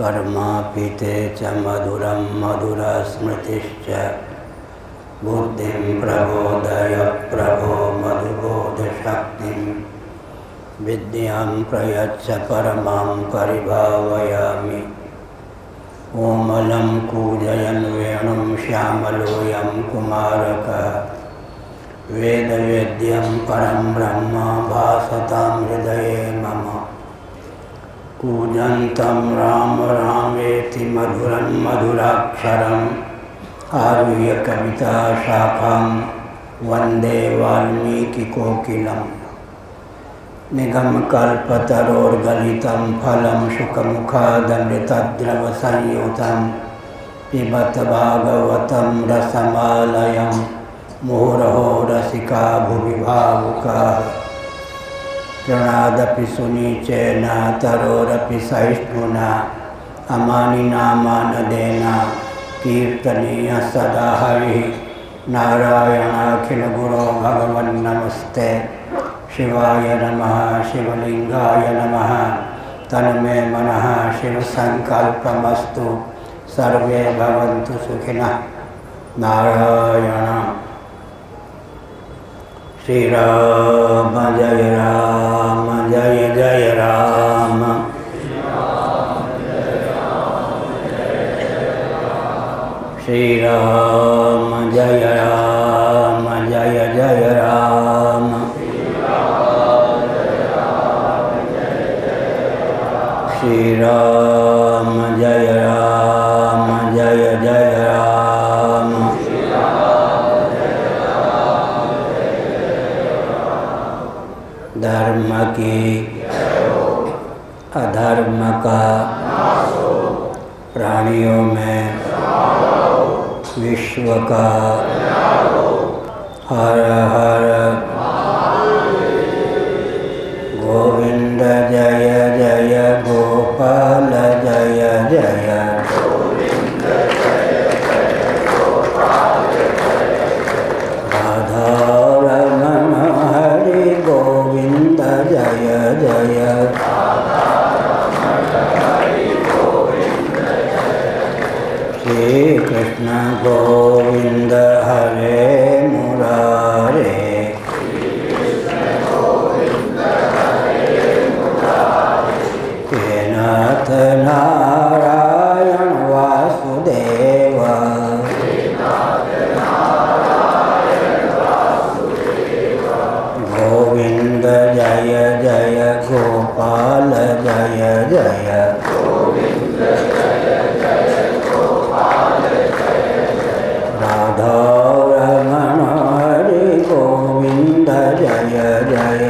कर्मापि ते च मधुरं मधुरस्मृतिश्च बुद्धिं प्रबोधय प्रभो मधुबोधशक्तिं विद्यां प्रयच्छ परमां परिभावयामि। कोमलं कूजयन् वेणुं श्यामलोऽयं कुमारकः वेदवेद्यं परं ब्रह्म भासतां हृदये मम। कूजन्तं राम रामेति मधुरं मधुराक्षरम् आरुह्य कविताशाखां वन्दे वाल्मीकिकोकिलम्। निगमकल्पतरोर्गलितं फलं शुकमुखादमृतद्रवसंयुतं पिबत भागवतं रसमालयं मुहुरहो रसिका भुवि भावुकाः। तृणादपि सुनीचेन तरोरपि सहिष्णुना अमानिना मानदेन कीर्तनीयः सदा हरिः। नारायणाखिलगुरो भगवन्नमस्ते शिवाय नमः शिवलिंगाय नमः। तन्मे मनः शिवसंकल्पमस्तु सर्वे भवन्तु सुखिनः। नारायण। श्री राम जय राम जय जय राम। श्री राम जय राम जय जय राम। श्री राम जय राम जय जय राम। धर्म की अधर्म का प्राणियों में विश्व का हर हर गोविंद जय जय गोपाल जय जय। राधा रमण हरि गोविंद जय जय। श्री कृष्ण गोविंद हरे मुरारे। हे नाथ नारायण वासुदेव। गोविंद जय जय गोपाल जय जय। राधा रमण हरि गोविंद जय जय।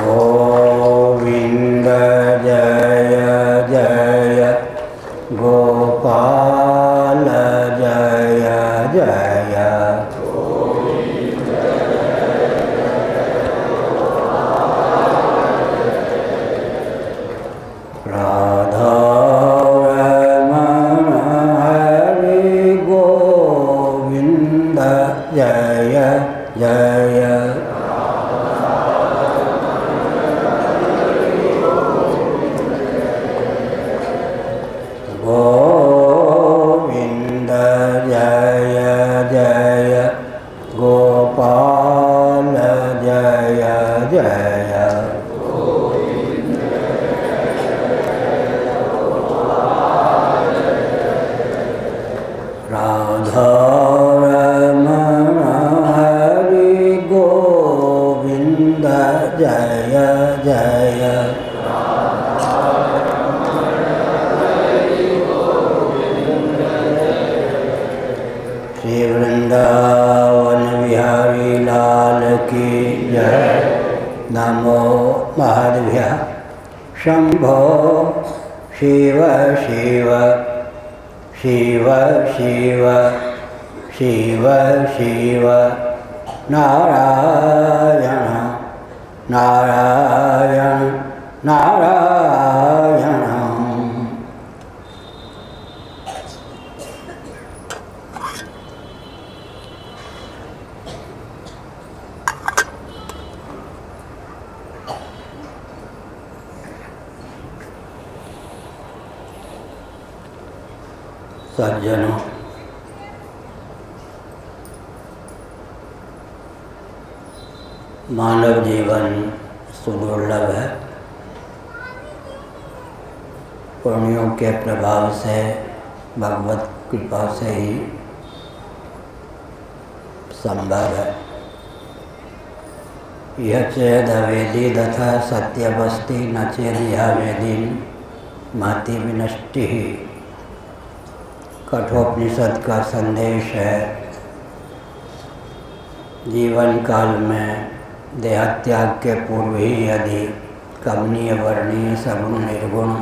गोविंद जय जय गोपाल जय जय। राधा रमण हरि गोविंद जय जय। गोविंद जय जय गोपाल जय जय। राधा रमण हरि गोविंद जय जय। श्री वृंदावन बिहारी लाल की जय। नमो महादेव्यः। शंभो शिव शिव शिव शिव शिव शिव नारायण नारायण नारायण। सज्जनों, मानव जीवन सुदुर्लभ है। पुण्यों के प्रभाव से, भगवत कृपा से ही संभव है। यह चेद अवेदी तथा सत्यवस्ति न चेदिहा वेदीन महति विनष्टि ही कठोपनिषद का संदेश है। जीवन काल में देहत्याग के पूर्व ही यदि कमनीय वर्णीय सगुण निर्गुण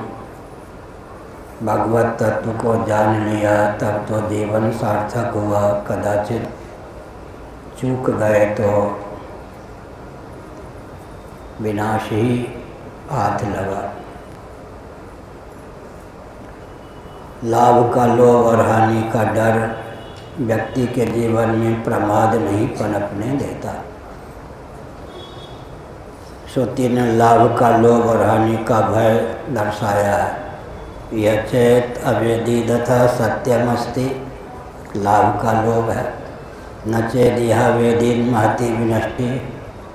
भगवत तत्व को जान लिया तब तो जीवन सार्थक हुआ। कदाचित चूक गए तो विनाश ही हाथ लगा। लाभ का लोभ और हानि का डर व्यक्ति के जीवन में प्रमाद नहीं पनपने देता। श्रुति ने लाभ का लोभ और हानि का भय दर्शाया है। यह चेत अवेदी तथा सत्यमस्ति, लाभ का लोभ है। न चेद यह वेदीन महति विनष्टि,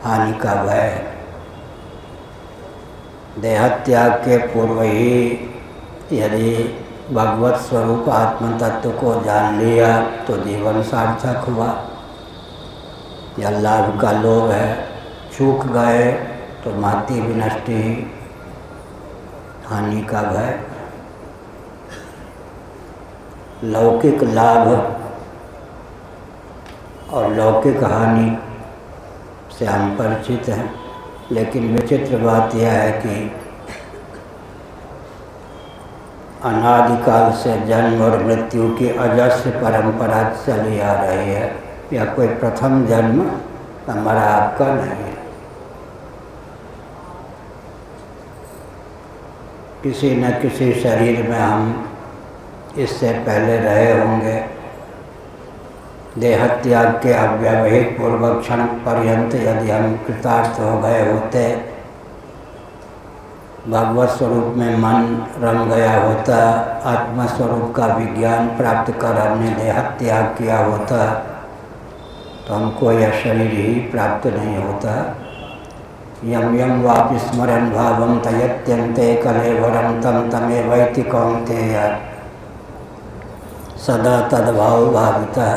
हानि का भय है। देहत्याग के पूर्व ही यदि भगवत स्वरूप आत्म तत्व को जान लिया तो जीवन सार्थक हुआ। यह लाभ का लोभ है। चूक गए तो महति विनष्टि, हानि का भय। लौकिक लाभ और लौकिक हानि से हम परिचित हैं, लेकिन विचित्र बात यह है कि अनादिकाल से जन्म और मृत्यु की अजस्र परंपरा चली आ रही है। यह कोई प्रथम जन्म हमारा आपका नहीं है। किसी न किसी शरीर में हम इससे पहले रहे होंगे। देहत्याग के अव्यवहित पूर्व क्षण पर्यंत यदि हम कृतार्थ हो गए होते, भगवत स्वरूप में मन रम गया होता, आत्मस्वरूप का विज्ञान प्राप्त कर हमने देहत्याग किया होता, तो हमको यह शरीर ही प्राप्त नहीं होता। यम यम वापि स्मरन् भावं तयत्यन्ते कलेवरं तम तमेवैति कौन्तेय सदा तद्भाव भाविता।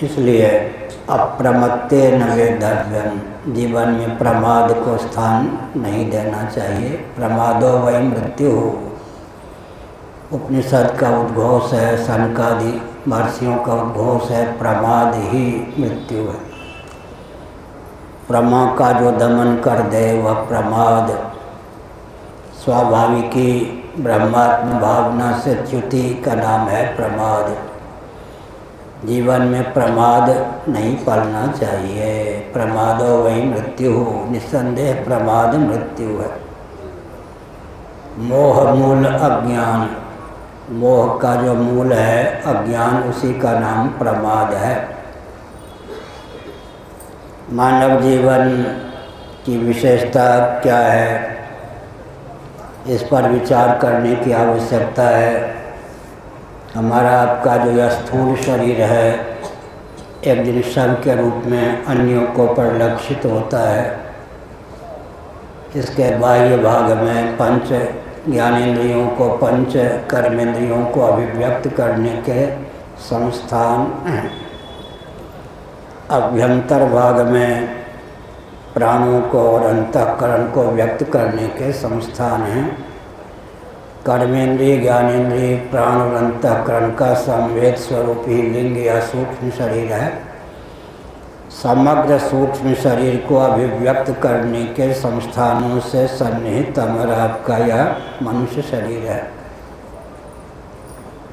इसलिए अप्रमत्ते न वेद्धव्यम, जीवन में प्रमाद को स्थान नहीं देना चाहिए। प्रमादो वै मृत्यु, उपनिषद का उद्घोष है, सनकादि महर्षियों का उद्घोष है, प्रमाद ही मृत्यु है। प्रमा का जो दमन कर दे वह प्रमाद। स्वाभाविकी ब्रह्मात्म भावना से च्युति का नाम है प्रमाद। जीवन में प्रमाद नहीं पालना चाहिए। प्रमादो वही मृत्यु, निस्संदेह प्रमाद मृत्यु है। मोह मूल अज्ञान, मोह का जो मूल है अज्ञान, उसी का नाम प्रमाद है। मानव जीवन की विशेषता क्या है, इस पर विचार करने की आवश्यकता है। हमारा आपका जो यह स्थूल शरीर है एक दिन शव के रूप में अन्यों को परिलक्षित होता है। इसके बाह्य भाग में पंच ज्ञानेंद्रियों को, पंच कर्मेंद्रियों को अभिव्यक्त करने के संस्थान हैं। अभ्यंतर भाग में प्राणों को और अंतःकरण को व्यक्त करने के संस्थान हैं। कर्मेंद्रिय, ज्ञानेंद्रिय, प्राण और अंतःकरण का संवेद स्वरूप ही लिंग या सूक्ष्म शरीर है। समग्र सूक्ष्म शरीर को अभिव्यक्त करने के संस्थानों से सन्निहित हमारा आपका यह मनुष्य शरीर है।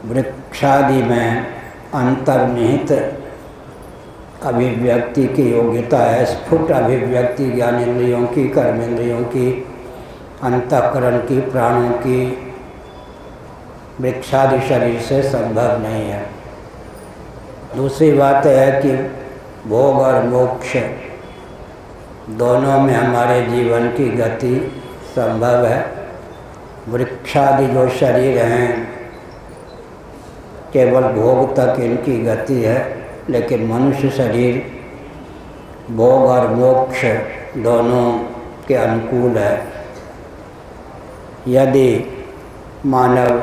वृक्षादि में अंतर्निहित अभिव्यक्ति की योग्यता है। स्फुट अभिव्यक्ति ज्ञानेंद्रियों की, कर्मेंद्रियों की, अंतःकरण की, प्राणों की वृक्षादि शरीर से संभव नहीं है। दूसरी बात है कि भोग और मोक्ष दोनों में हमारे जीवन की गति संभव है। वृक्षादि जो शरीर हैं केवल भोग तक इनकी गति है, लेकिन मनुष्य शरीर भोग और मोक्ष दोनों के अनुकूल है। यदि मानव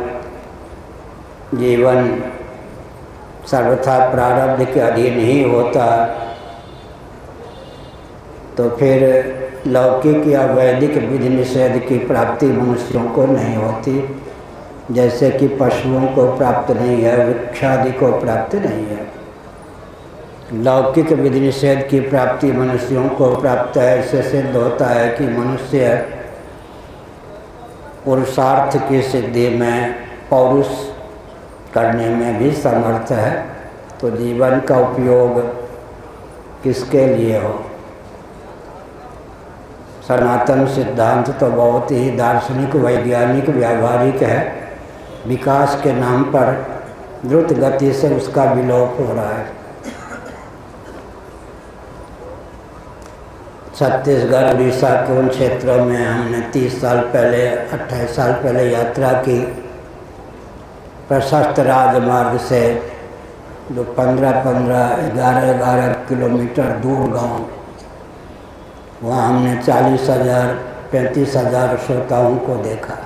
जीवन सर्वथा प्रारब्ध के अधीन ही होता तो फिर लौकिक या वैदिक विधि निषेध की प्राप्ति मनुष्यों को नहीं होती, जैसे कि पशुओं को प्राप्त नहीं है, वृक्षादि को प्राप्त नहीं है। लौकिक विधि निषेध की प्राप्ति मनुष्यों को प्राप्त है। इससे सिद्ध होता है कि मनुष्य पुरुषार्थ की सिद्धि में, पौरुष करने में भी समर्थ है। तो जीवन का उपयोग किसके लिए हो? सनातन सिद्धांत तो बहुत ही दार्शनिक, वैज्ञानिक, व्यावहारिक है। विकास के नाम पर द्रुत गति से उसका विलोप हो रहा है। छत्तीसगढ़, उड़ीसा के उन क्षेत्रों में हमने 30 साल पहले, 28 साल पहले यात्रा की। प्रशस्त राजमार्ग से जो 15-15, 11-11 किलोमीटर दूर गांव, वहाँ हमने 40,000, 35,000 श्रोताओं को देखा।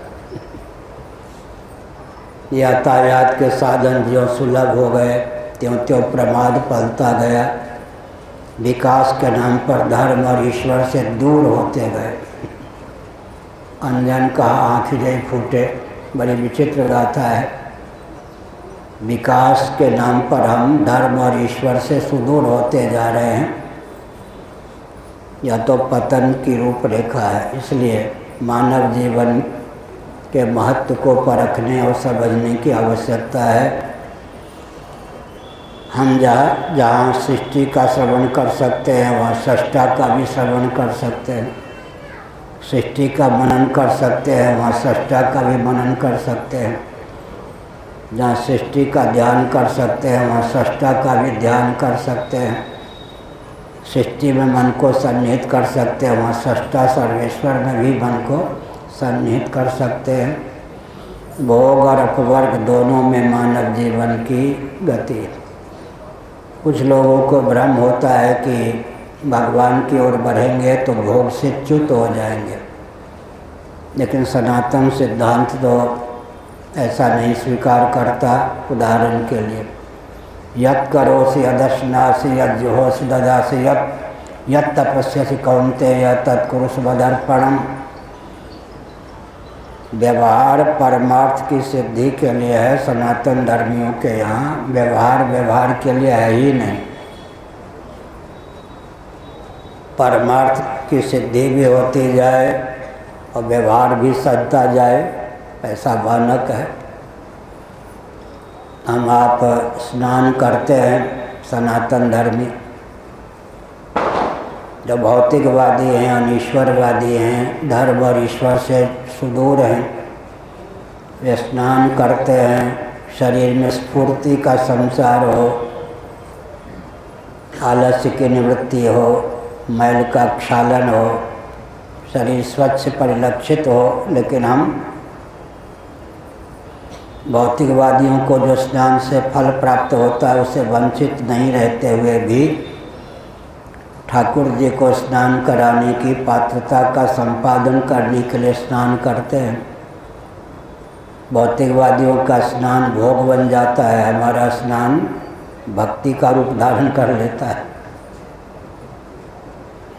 यातायात के साधन जो सुलभ हो गए, त्यों त्यों प्रमाद पलता गया। विकास के नाम पर धर्म और ईश्वर से दूर होते गए। अनजान कहा आँख जय फूटे, बड़ी विचित्र गाथा है। विकास के नाम पर हम धर्म और ईश्वर से सुदूर होते जा रहे हैं। यह तो पतन की रूपरेखा है। इसलिए मानव जीवन के महत्व को परखने और समझने की आवश्यकता है। हम जहाँ सृष्टि का श्रवण कर सकते हैं, वहाँ सृष्टा का भी श्रवण कर सकते हैं। सृष्टि का मनन कर सकते हैं, वहाँ सृष्टा का भी मनन कर सकते हैं। जहाँ सृष्टि का ध्यान कर सकते हैं, वहाँ सृष्टा का भी ध्यान कर सकते हैं। सृष्टि में मन को सन्निहित कर सकते हैं, वहाँ सृष्टा सर्वेश्वर में भी मन को सन्निहित कर सकते हैं। भोग और अपवर्ग दोनों में मानव जीवन की गति है। कुछ लोगों को भ्रम होता है कि भगवान की ओर बढ़ेंगे तो भोग से च्युत हो जाएंगे, लेकिन सनातन सिद्धांत तो ऐसा नहीं स्वीकार करता। उदाहरण के लिए, यत् करोसि यदश्नासि यज्जुहोसि ददासि यत् तपस्यसि कौन्तेय तत्कुरुष्व मदर्पणम्। व्यवहार परमार्थ की सिद्धि के लिए है। सनातन धर्मियों के यहाँ व्यवहार के लिए है ही नहीं। परमार्थ की सिद्धि भी होती जाए और व्यवहार भी सजता जाए, ऐसा मानक है। हम आप स्नान करते हैं, सनातन धर्मी जो भौतिकवादी हैं, अनीश्वरवादी हैं, धर्म और ईश्वर से सुदूर हैं, वे स्नान करते हैं। शरीर में स्फूर्ति का संचार हो, आलस्य की निवृत्ति हो, मैल का क्षालन हो, शरीर स्वच्छ परिलक्षित हो। लेकिन हम भौतिकवादियों को जो स्नान से फल प्राप्त होता है उससे वंचित नहीं रहते हुए भी ठाकुर जी को स्नान कराने की पात्रता का संपादन करने के लिए स्नान करते हैं। भौतिकवादियों का स्नान भोग बन जाता है, हमारा स्नान भक्ति का रूप धारण कर लेता है।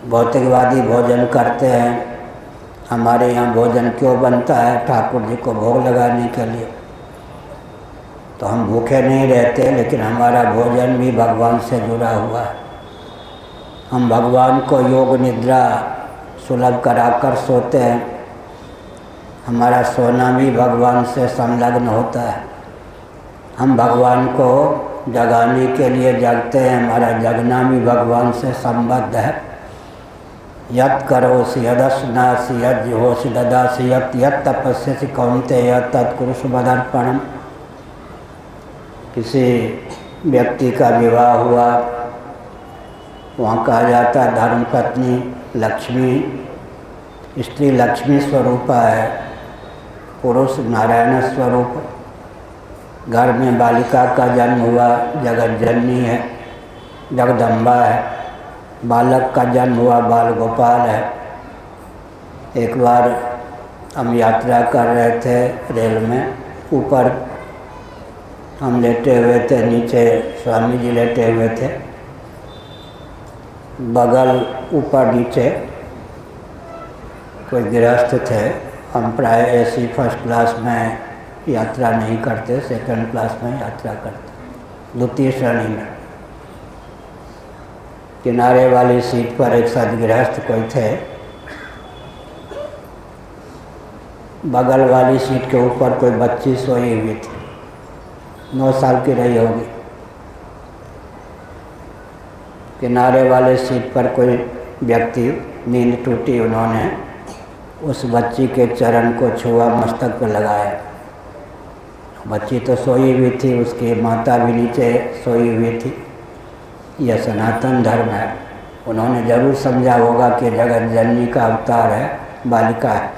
भौतिकवादी भोजन करते हैं, हमारे यहाँ भोजन क्यों बनता है? ठाकुर जी को भोग लगाने के लिए। तो हम भूखे नहीं रहते, लेकिन हमारा भोजन भी भगवान से जुड़ा हुआ है। हम भगवान को योग निद्रा सुलभ कराकर सोते हैं, हमारा सोना भी भगवान से संलग्न होता है। हम भगवान को जगाने के लिए जगते हैं, हमारा जगना भी भगवान से संबद्ध है। यत् करोसि यदश्नासि यज्जुहोसि ददासि यत् तपस्यसि कौन्तेय तत्कुरुष्व मदर्पणम्। किसी व्यक्ति का विवाह हुआ, वहाँ कहा जाता है धर्मपत्नी लक्ष्मी, स्त्री लक्ष्मी स्वरूपा है, पुरुष नारायण स्वरूप। घर में बालिका का जन्म हुआ, जगत जननी है, जगदम्बा है। बालक का जन्म हुआ, बाल गोपाल है। एक बार हम यात्रा कर रहे थे रेल में, ऊपर हम लेटे हुए थे, नीचे स्वामी जी लेटे हुए थे, बगल ऊपर नीचे कोई गृहस्थ थे। हम प्राय ऐसी फर्स्ट क्लास में यात्रा नहीं करते, सेकंड क्लास में यात्रा करते, द्वितीय श्रेणी में। किनारे वाली सीट पर एक सदगृहस्थ कोई थे, बगल वाली सीट के ऊपर कोई बच्ची सोई हुई थी, 9 साल की रही होगी। किनारे वाले सीट पर कोई व्यक्ति, नींद टूटी, उन्होंने उस बच्ची के चरण को छुआ, मस्तक पर लगाया। बच्ची तो सोई हुई थी, उसकी माता भी नीचे सोई हुई थी। यह सनातन धर्म है। उन्होंने जरूर समझा होगा कि जगत जननी का अवतार है, बालिका है।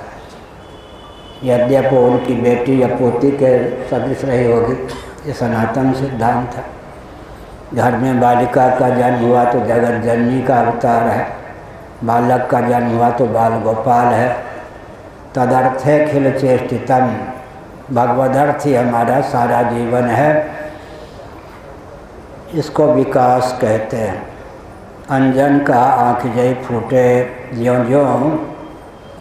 यद्यपि उनकी बेटी या पोती के सदृश रही होगी, ये सनातन सिद्धांत है। घर में बालिका का जन्म हुआ तो जगत जननी का अवतार है, बालक का जन्म हुआ तो बाल गोपाल है। तदर्थे खिल चेष्टितम, भगवदर्थ ही हमारा सारा जीवन है। इसको विकास कहते हैं। अंजन का आँख जय फूटे, ज्यों ज्यों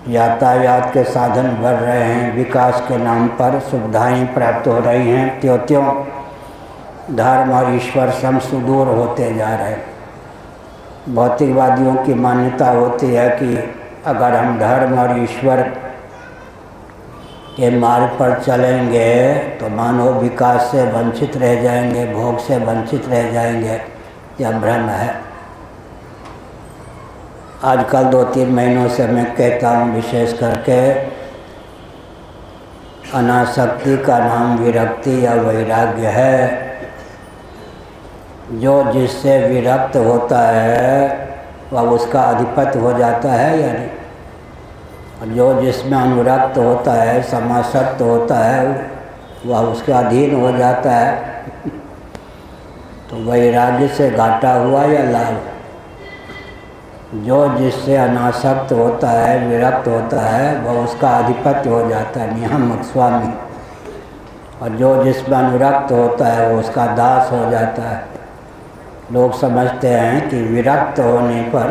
यातायात के साधन बढ़ रहे हैं, विकास के नाम पर सुविधाएं प्राप्त हो रही हैं, त्यों त्यों धर्म और ईश्वर सम सुदूर होते जा रहे हैं। भौतिकवादियों की मान्यता होती है कि अगर हम धर्म और ईश्वर के मार्ग पर चलेंगे तो मानव विकास से वंचित रह जाएंगे, भोग से वंचित रह जाएंगे। यह भ्रम है। आजकल 2-3 महीनों से मैं कहता हूँ, विशेष करके अनासक्ति का नाम विरक्ति या वैराग्य है। जो जिससे विरक्त होता है वह उसका अधिपति हो जाता है या नहीं, और जो जिसमें अनुरक्त होता है, समासक्त होता है, वह उसके अधीन हो जाता है। तो वैराग्य से घाटा हुआ या लाभ? जो जिससे अनासक्त होता है, विरक्त होता है, वह उसका अधिपति हो जाता है, नियामक स्वामी। और जो जिसमें अनुरक्त होता है वो उसका दास हो जाता है। लोग समझते हैं कि विरक्त होने पर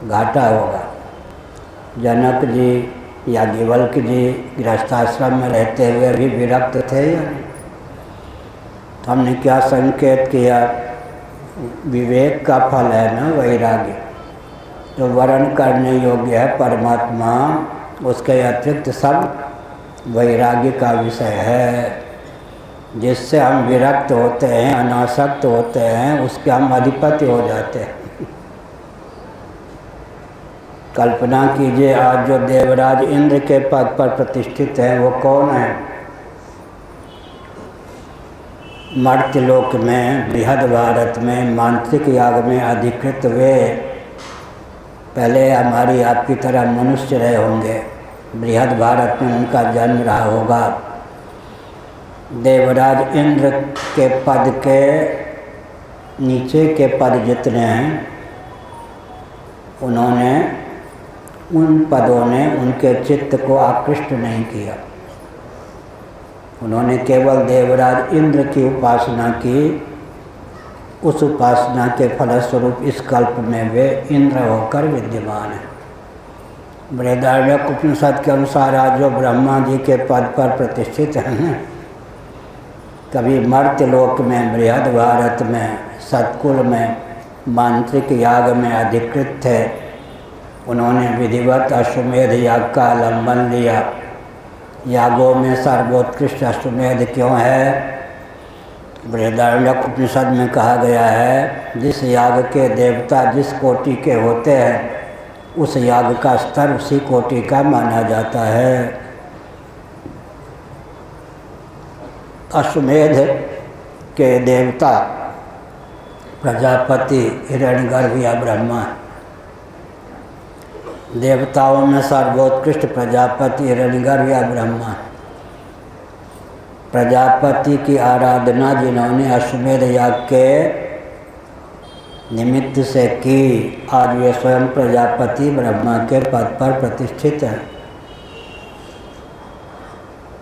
घाटा होगा। जनक जी, याज्ञवल्क्य जी गृहस्थाश्रम में रहते हुए भी विरक्त थे या नहीं? तो हमने क्या संकेत किया? विवेक का फल है ना वैराग्य। जो वर्ण करने योग्य है परमात्मा, उसके अतिरिक्त सब वैराग्य का विषय है। जिससे हम विरक्त होते हैं, अनासक्त होते हैं, उसके हम अधिपति हो जाते हैं। कल्पना कीजिए, आज जो देवराज इंद्र के पद पर प्रतिष्ठित है वो कौन है? मर्त्यलोक में, बृहद भारत में, मांत्रिक याग में अधिकृत वे पहले हमारी आपकी तरह मनुष्य रहे होंगे। बृहद भारत में उनका जन्म रहा होगा। देवराज इंद्र के पद के नीचे के पद जितने हैं, उन्होंने, उन पदों ने उनके चित्त को आकृष्ट नहीं किया। उन्होंने केवल देवराज इंद्र की उपासना की। उस उपासना के फलस्वरूप इस कल्प में वे इंद्र होकर विद्यमान हैं। बृहदारण्यक उपनिषद के अनुसार आज जो ब्रह्मा जी के पद पर प्रतिष्ठित हैं, कभी मर्त्यलोक में, बृहद भारत में, सतकुल में, मांत्रिक याग में अधिकृत थे। उन्होंने विधिवत अश्वमेध याग का आलम्बन लिया। यागों में सर्वोत्कृष्ट अश्वमेध क्यों है? बृहदारण्यक उपनिषद में कहा गया है, जिस याग के देवता जिस कोटि के होते हैं, उस याग का स्तर उसी कोटि का माना जाता है। अश्वमेध के देवता प्रजापति, हिरण्यगर्भ या ब्रह्मा। देवताओं में सर्वोत्कृष्ट प्रजापति हिरण्यगर्भ या ब्रह्मा। प्रजापति की आराधना जिन्होंने अश्वमेध याग के निमित्त से की, आज वे स्वयं प्रजापति ब्रह्मा के पद पर प्रतिष्ठित हैं।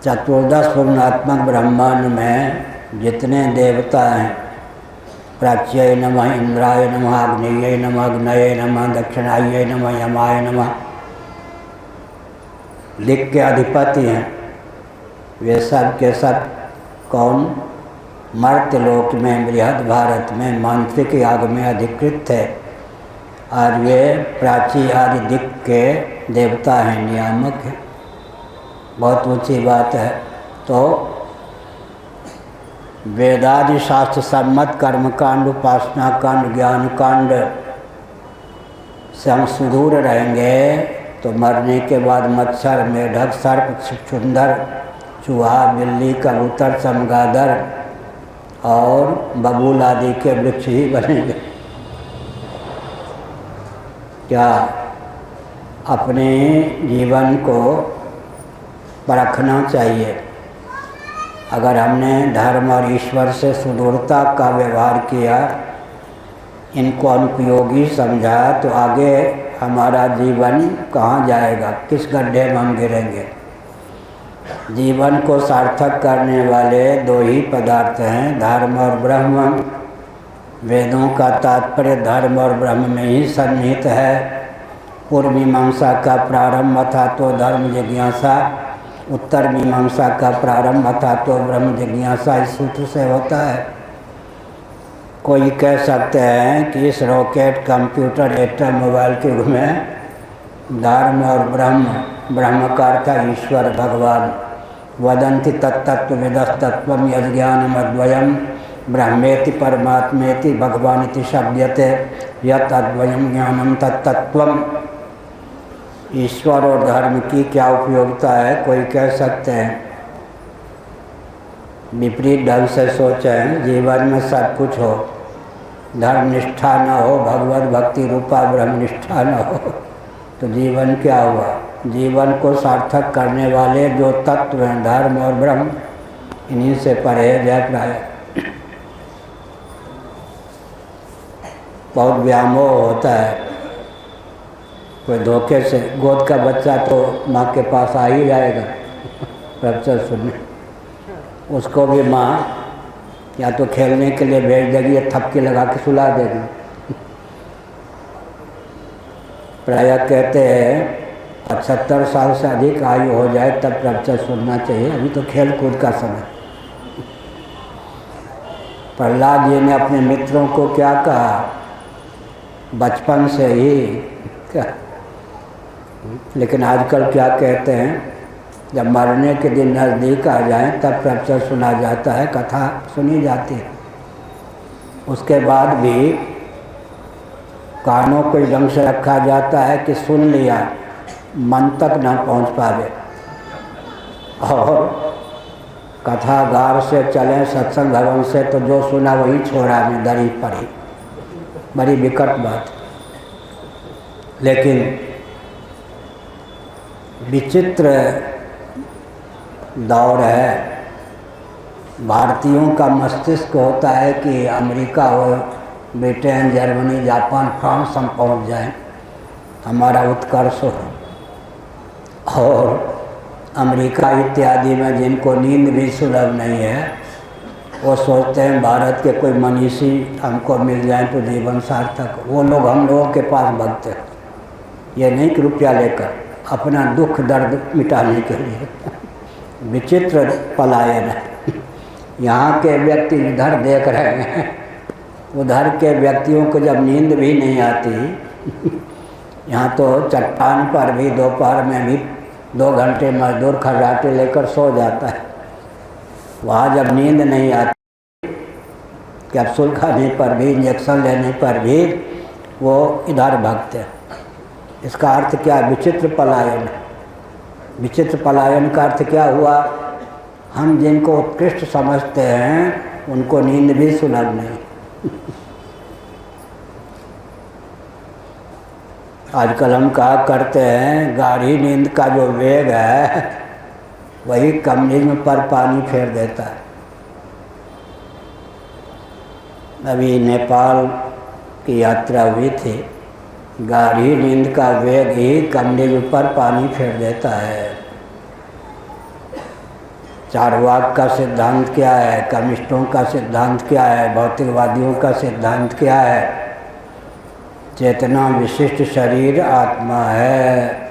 चतुर्दश पूर्णात्मक ब्रह्मांड में जितने देवता हैं, प्राच्य नमः, इंद्राय नमः, आग्नेय नमः, अग्नये नमः, दक्षिणाय नमः, यमाय नमः, दिक् के अधिपति हैं, वे सब के सब कौन? मर्त्यलोक में, बृहद भारत में मांत्रिक याग में अधिकृत थे। आज वे प्राची आदि दिक् के देवता हैं, नियामक हैं। बहुत ऊंची बात है। तो वेदादि शास्त्र सम्मत कर्मकांड, उपासना कांड, ज्ञान कांड से हम सुदूर रहेंगे तो मरने के बाद मच्छर, मेढक, सर्प, छुछुंदर, चूहा, बिल्ली, कबूतर, चमगादड़ और बबूल आदि के वृक्ष ही बनेंगे। क्या अपने जीवन को परखना चाहिए। अगर हमने धर्म और ईश्वर से सुदूरता का व्यवहार किया, इनको अनुपयोगी समझा, तो आगे हमारा जीवन कहाँ जाएगा, किस गड्ढे में हम गिरेंगे। जीवन को सार्थक करने वाले दो ही पदार्थ हैं, धर्म और ब्रह्म। वेदों का तात्पर्य धर्म और ब्रह्म में ही सन्निहित है। पूर्व मीमांसा का प्रारंभ था तो धर्म जिज्ञासा, उत्तर मीमांसा का प्रारंभ था तो ब्रह्म जिज्ञासा, इस सूत्र से होता है। कोई कह सकते हैं कि इस रॉकेट, कंप्यूटर, एटम, मोबाइल के युग में धर्म और ब्रह्म, ब्रह्म का अर्थ ईश्वर भगवान, वदन्ति तत्तत्त्वविदस्तत्त्वं यज्ञानम अद्वयम् ब्रह्मेति परमात्मेति भगवानिति शब्दयते यत् अद्वयम् ज्ञानम तत्तत्त्वम्। ईश्वर और धर्म की क्या उपयोगिता है, कोई कह सकते हैं। विपरीत ढंग से सोचें, जीवन में सब कुछ हो, धर्म निष्ठा न हो, भगवत भक्ति रूपा ब्रह्म निष्ठा न हो, तो जीवन क्या हुआ। जीवन को सार्थक करने वाले जो तत्व हैं, धर्म और ब्रह्म, इन्हीं से परहेज है प्राय। बहुत व्यामोह होता है। कोई धोखे से, गोद का बच्चा तो माँ के पास आ ही जाएगा प्रवचन सुनने, उसको भी माँ या तो खेलने के लिए भेज देगी या थपकी लगा के सुला देगी। प्रायः कहते हैं 75 साल से अधिक आयु हो जाए तब प्रवचन सुनना चाहिए, अभी तो खेल कूद का समय। प्रहलाद जी ने अपने मित्रों को क्या कहा, बचपन से ही क्या, लेकिन आजकल क्या कहते हैं, जब मरने के दिन नज़दीक आ जाएं तब प्रवचन सुना जाता है, कथा सुनी जाती है। उसके बाद भी कानों को ढंग से रखा जाता है कि सुन लिया, मन तक ना पहुंच पावे। और कथागार से चलें, सत्संग भवन से, तो जो सुना वही छोड़ा में दरी पड़ी। बड़ी विकट बात। लेकिन विचित्र दौर है। भारतीयों का मस्तिष्क होता है कि अमेरिका हो, ब्रिटेन, जर्मनी, जापान, फ्रांस हम पहुंच जाएं, हमारा उत्कर्ष हो। और अमेरिका इत्यादि में जिनको नींद भी सुलभ नहीं है, वो सोचते हैं भारत के कोई मनीषी हमको मिल जाए तो जीवन सार्थक। वो लोग हम लोगों के पास भगते हैं, ये नहीं कि रुपया लेकर, अपना दुख दर्द मिटाने के लिए। विचित्र पलायन है। यहाँ के व्यक्ति इधर देख रहे हैं, उधर के व्यक्तियों को जब नींद भी नहीं आती, यहाँ तो चट्टान पर भी दोपहर में भी 2 घंटे मजदूर खर्राटे लेकर सो जाता है। वहाँ जब नींद नहीं आती, कैप्सूल खाने पर भी, इंजेक्शन लेने पर भी वो इधर भागते हैं। इसका अर्थ क्या? विचित्र पलायन। विचित्र पलायन का अर्थ क्या हुआ? हम जिनको उत्कृष्ट समझते हैं उनको नींद भी सुलभ नहीं। आजकल हम कहा करते हैं गाढ़ी नींद का जो वेग है वही कमनीज पर पानी फेर देता है। अभी नेपाल की यात्रा हुई थी, गाढ़ी नींद का वेग ही कमनीज पर पानी फेर देता है। चारवाक का सिद्धांत क्या है, कम्युनिस्टों का सिद्धांत क्या है, भौतिकवादियों का सिद्धांत क्या है? चेतना विशिष्ट शरीर आत्मा है।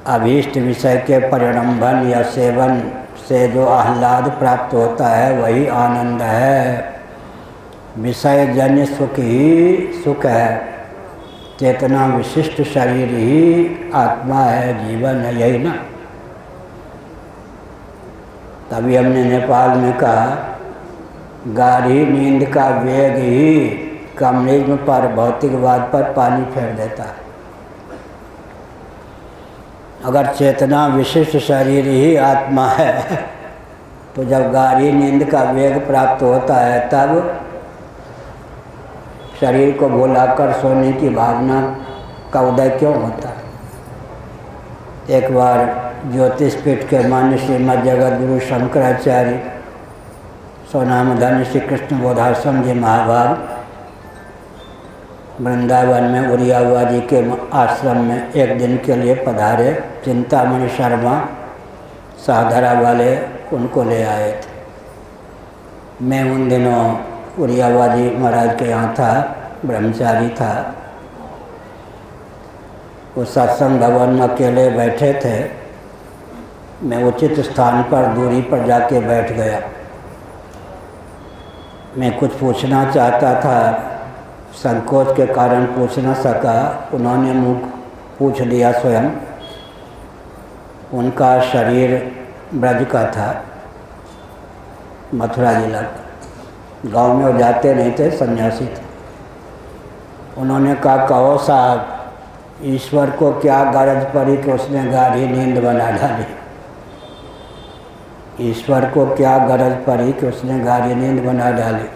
अभीष्ट विषय के परिणम्भन या सेवन से जो आह्लाद प्राप्त होता है वही आनंद है। विषय जन्य सुख ही सुख है। चेतना विशिष्ट शरीर ही आत्मा है, जीवन है, यही ना। तभी हमने नेपाल में कहा गाढ़ी नींद का वेग ही कम्युनिज्म पर, भौतिकवाद पर पानी फेर देता है। अगर चेतना विशिष्ट शरीर ही आत्मा है तो जब गाढ़ी नींद का वेग प्राप्त होता है तब शरीर को भुलाकर सोने की भावना का उदय क्यों होता है? एक बार ज्योतिष पीठ के मान्य श्रीमद जगत गुरु शंकराचार्य सोनामधन्य श्री कृष्ण बोधाश्रम जी महाभाग वृंदावन में उरियावा जी के आश्रम में एक दिन के लिए पधारे। चिंतामणि शर्मा साधरा वाले उनको ले आए थे। मैं उन दिनों उरियावा जी महाराज के यहाँ था, ब्रह्मचारी था। उस सत्संग भवन में अकेले बैठे थे। मैं उचित स्थान पर दूरी पर जाके बैठ गया। मैं कुछ पूछना चाहता था, संकोच के कारण पूछ न सका। उन्होंने मुझ पूछ लिया स्वयं। उनका शरीर ब्रज का था, मथुरा जिला का। गांव में वो जाते नहीं थे, सन्यासी थे। उन्होंने कहा कहो साहब, ईश्वर को क्या गरज पड़ी कि उसने गाढ़ी नींद बना डाली? ईश्वर को क्या गरज पड़ी कि उसने गाढ़ी नींद बना डाली?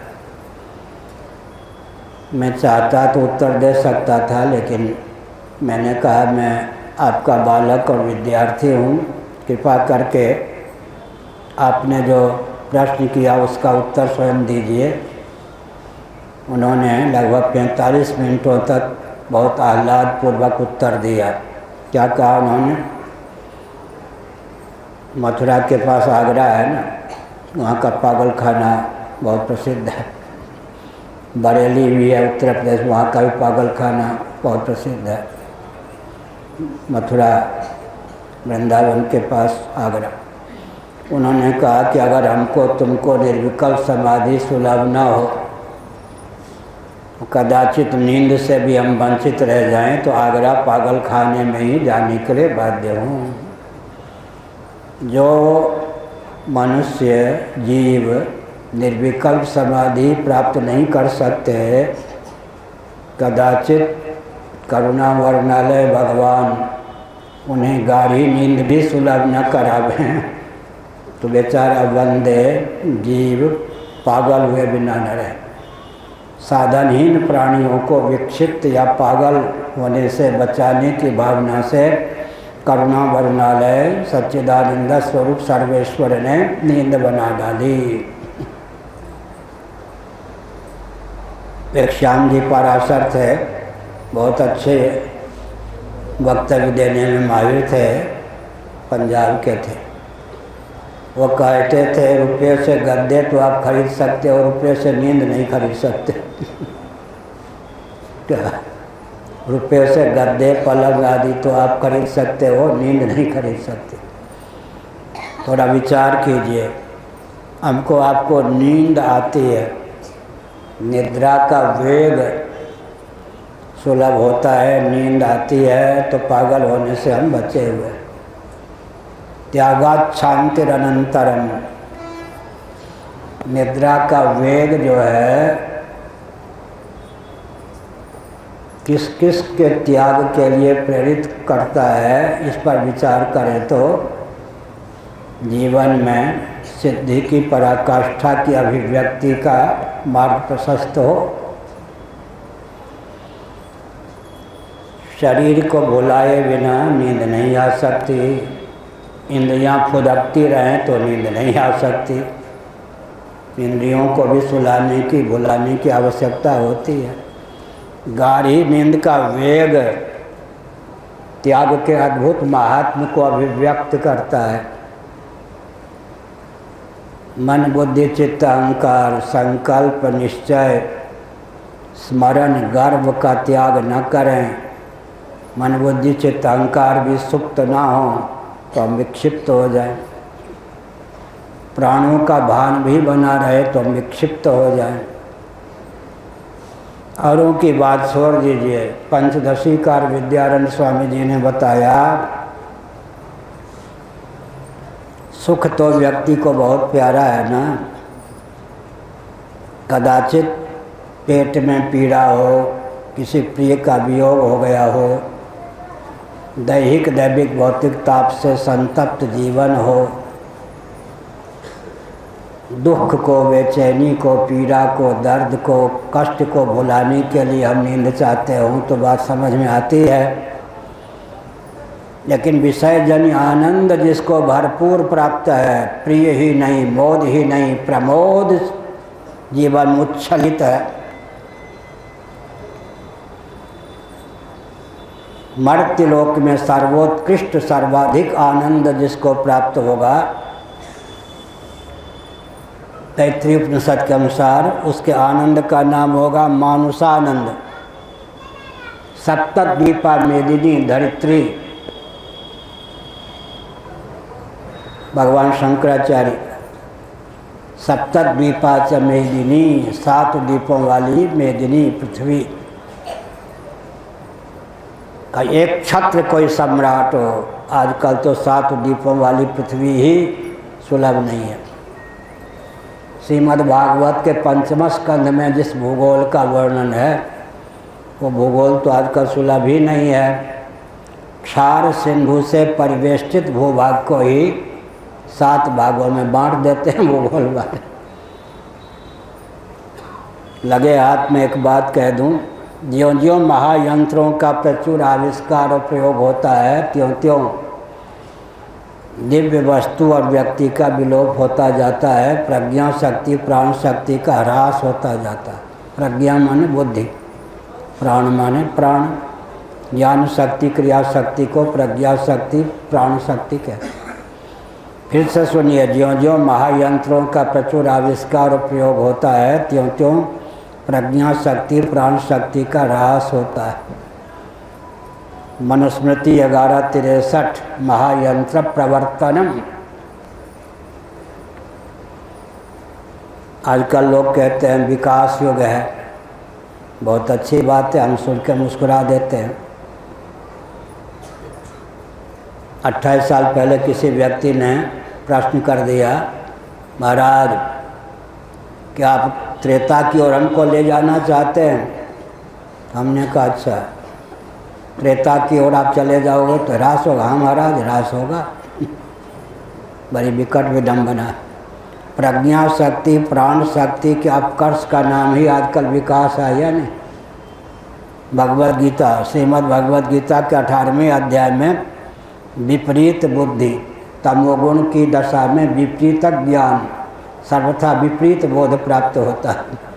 मैं चाहता तो उत्तर दे सकता था, लेकिन मैंने कहा मैं आपका बालक और विद्यार्थी हूँ, कृपा करके आपने जो प्रश्न किया उसका उत्तर स्वयं दीजिए। उन्होंने लगभग 45 मिनटों तक बहुत आह्लादपूर्वक उत्तर दिया। क्या कहा उन्होंने? मथुरा के पास आगरा है ना, वहाँ का पागल खाना बहुत प्रसिद्ध है। बरेली भी है उत्तर प्रदेश, वहाँ का भी पागल खाना बहुत प्रसिद्ध है। मथुरा वृंदावन के पास आगरा। उन्होंने कहा कि अगर हमको तुमको निर्विकल्प समाधि सुलभ न हो, कदाचित नींद से भी हम वंचित रह जाएं, तो आगरा पागल खाने में ही जाने के लिए बाध्य हूँ। जो मनुष्य जीव निर्विकल्प समाधि प्राप्त नहीं कर सकते, कदाचित करुणा वर्णालय भगवान उन्हें गाढ़ी नींद भी सुलभ न करावें, तो बेचारा बंदे जीव पागल हुए बिना न रहे। साधनहीन प्राणियों को विक्षिप्त या पागल होने से बचाने की भावना से करुणा वर्णालय सच्चिदानंद स्वरूप सर्वेश्वर ने नींद बना डाली। एक श्याम जी पराशर थे, बहुत अच्छे वक्तव्य देने में माहिर थे, पंजाब के थे। वो कहते थे रुपये से गद्दे तो आप खरीद सकते हो, रुपये से नींद नहीं खरीद सकते। क्या? रुपये से गद्दे पलंग आदि तो आप खरीद सकते हो, नींद नहीं खरीद सकते। थोड़ा विचार कीजिए। हमको आपको नींद आती है, निद्रा का वेग सुलभ होता है, नींद आती है, तो पागल होने से हम बचे हुए। त्यागात शांतिरनंतरम। निद्रा का वेग जो है किस किस के त्याग के लिए प्रेरित करता है, इस पर विचार करें तो जीवन में सिद्धि की पराकाष्ठा की अभिव्यक्ति का मार्ग प्रशस्त हो। शरीर को भुलाए बिना नींद नहीं आ सकती, इंद्रियां फुदकती रहें तो नींद नहीं आ सकती। इंद्रियों को भी सुलाने की भुलाने की आवश्यकता होती है। गाढ़ी नींद का वेग त्याग के अद्भुत महात्म को अभिव्यक्त करता है। मन बुद्धि चित्त अहंकार संकल्प निश्चय स्मरण गर्व का त्याग न करें। मन बुद्धि चित्त अहंकार भी सुप्त ना हो तो हम विक्षिप्त हो जाएं। प्राणों का भान भी बना रहे तो हम विक्षिप्त हो जाएं। औरों की बात छोड़ दीजिए। पंचदशीकार विद्यारण्य स्वामी जी ने बताया, सुख तो व्यक्ति को बहुत प्यारा है ना। कदाचित पेट में पीड़ा हो, किसी प्रिय का वियोग हो गया हो, दैहिक दैविक भौतिक ताप से संतप्त जीवन हो, दुख को, बेचैनी को, पीड़ा को, दर्द को, कष्ट को भुलाने के लिए हम नींद चाहते हों तो बात समझ में आती है। लेकिन विषय जन आनंद जिसको भरपूर प्राप्त है, प्रिय ही नहीं, मोद ही नहीं, प्रमोद जीवन उच्छलित है। मर्त्य लोक में सर्वोत्कृष्ट सर्वाधिक आनंद जिसको प्राप्त होगा, तैत्तिरीय उपनिषद के अनुसार उसके आनंद का नाम होगा मानुषानंद। सप्तद्वीपा मेदिनी धरित्री, भगवान शंकराचार्य, सप्तद्वीपा च मेदिनी, 7 द्वीपों वाली मेदिनी पृथ्वी का एक छत्र कोई सम्राट हो। आजकल तो 7 द्वीपों वाली पृथ्वी ही सुलभ नहीं है। श्रीमद् भागवत के 5वें स्कंध में जिस भूगोल का वर्णन है वो भूगोल तो आजकल सुलभ ही नहीं है। क्षार सिंधु से परिवेष्टित भूभाग को ही 7 भागों में बांट देते हैं भूगोल वाले। लगे हाथ में एक बात कह दूं, ज्यों ज्यों महायंत्रों का प्रचुर आविष्कार और प्रयोग होता है, त्यों त्यों दिव्य वस्तु और व्यक्ति का विलोप होता जाता है। प्रज्ञा शक्ति प्राण शक्ति का ह्रास होता जाता है। प्रज्ञा माने बुद्धि, प्राण माने प्राण। ज्ञान शक्ति क्रिया शक्ति को प्रज्ञा शक्ति प्राण शक्ति कहते हैं। फिर से सुनिए, ज्यों ज्यों महायंत्रों का प्रचुर आविष्कार और प्रयोग होता है, त्यों त्यों प्रज्ञा शक्ति प्राण शक्ति का ह्रास होता है। मनुस्मृति 1163 महायंत्र प्रवर्तनम। आजकल लोग कहते हैं विकास युग है, बहुत अच्छी बात है, हम सुन के मुस्कुरा देते हैं। 28 साल पहले किसी व्यक्ति ने प्रश्न कर दिया, महाराज क्या आप त्रेता की ओर हमको ले जाना चाहते हैं? हमने कहा अच्छा, त्रेता की ओर आप चले जाओगे तो ह्रास होगा। हाँ महाराज ह्रास होगा। बड़ी विकट विडम्बना। प्रज्ञा शक्ति प्राण शक्ति के अपकर्ष का नाम ही आजकल विकास है या नहीं। भगवद गीता, श्रीमद् भगवद गीता के 18वें अध्याय में विपरीत बुद्धि, तमोगुण की दशा में विपरीत ज्ञान, सर्वथा विपरीत बोध प्राप्त होता है।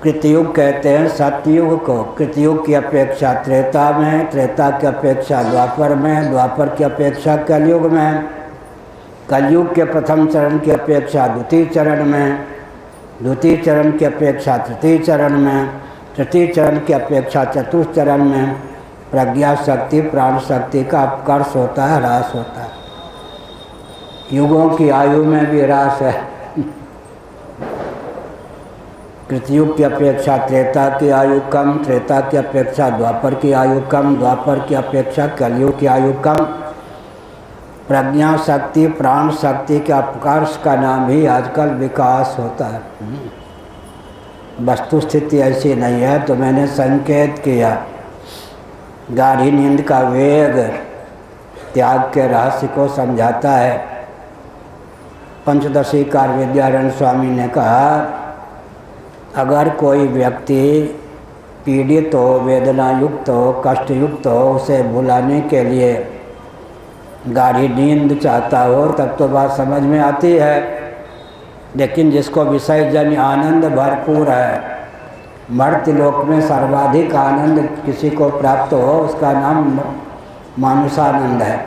कृतयुग कहते हैं सतयुग को। कृतयुग की अपेक्षा त्रेता में, त्रेता की अपेक्षा द्वापर में, द्वापर की अपेक्षा कलयुग में, कलयुग के प्रथम चरण की अपेक्षा द्वितीय चरण में, द्वितीय चरण की अपेक्षा तृतीय चरण में, तृतीय चरण की अपेक्षा चतुर्थ चरण में प्रज्ञा शक्ति प्राण शक्ति का अपकर्ष होता है, ह्रास होता है। युगों की आयु में भी ह्रास है। कृतयुग की अपेक्षा त्रेता की आयु कम, त्रेता की अपेक्षा द्वापर की आयु कम, द्वापर की अपेक्षा कलयुग की आयु कम। प्रज्ञा शक्ति प्राण शक्ति के अपकर्ष का नाम ही आजकल विकास होता है। वस्तु स्थिति ऐसी नहीं है। तो मैंने संकेत किया, गाढ़ी नींद का वेग त्याग के रहस्य को समझाता है। पंचदशीकार विद्यारण्य स्वामी ने कहा, अगर कोई व्यक्ति पीड़ित हो, वेदना युक्त हो, कष्ट युक्त हो, उसे भुलाने के लिए गाढ़ी नींद चाहता हो तब तो बात समझ में आती है। लेकिन जिसको विषय जन्य आनंद भरपूर है, मर्त्य लोक में सर्वाधिक आनंद किसी को प्राप्त हो, उसका नाम मानुषानंद है।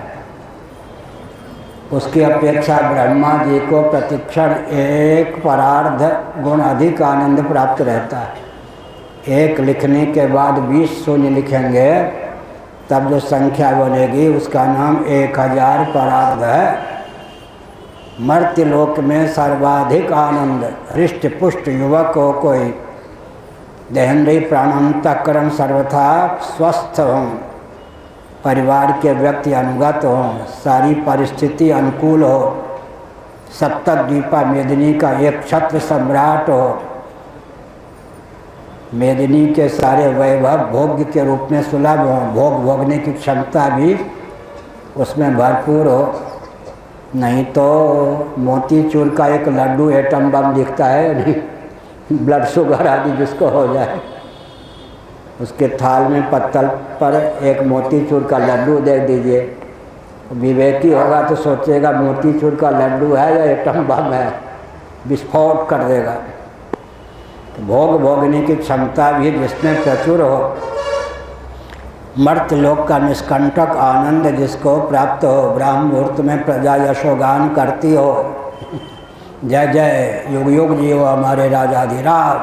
उसकी अपेक्षा ब्रह्मा जी को प्रतिक्षण एक परार्ध गुण अधिक आनंद प्राप्त रहता है। एक लिखने के बाद 20 शून्य लिखेंगे तब जो संख्या बनेगी उसका नाम 1000 परार्ध है। मर्त्य लोक में सर्वाधिक आनंद हृष्ट पुष्ट युवक हो, कोई देहेंद्रीय प्राणांतकरण सर्वथा स्वस्थ हों, परिवार के व्यक्ति अनुगत हों, सारी परिस्थिति अनुकूल हो, सप्तद्वीपा मेदिनी का एक क्षत्र सम्राट हो, मेदिनी के सारे वैभव भोग्य के रूप में सुलभ हो, भोग भोगने की क्षमता भी उसमें भरपूर हो। नहीं तो मोतीचूर का एक लड्डू एटम बम दिखता है नहीं, ब्लड शुगर आदि जिसको हो जाए, उसके थाल में पत्तल पर एक मोतीचूर का लड्डू दे दीजिए, विवेकी होगा तो सोचेगा मोतीचूर का लड्डू है या एटम बम है, विस्फोट कर देगा। तो भोग भोगने की क्षमता भी जिसमें प्रचुर हो, मर्त्य लोक का निष्कंटक आनंद जिसको प्राप्त हो, ब्राह्म मुहूर्त में प्रजा यशोगान करती हो, जय जय युग युग जियो हमारे राजाधिराज,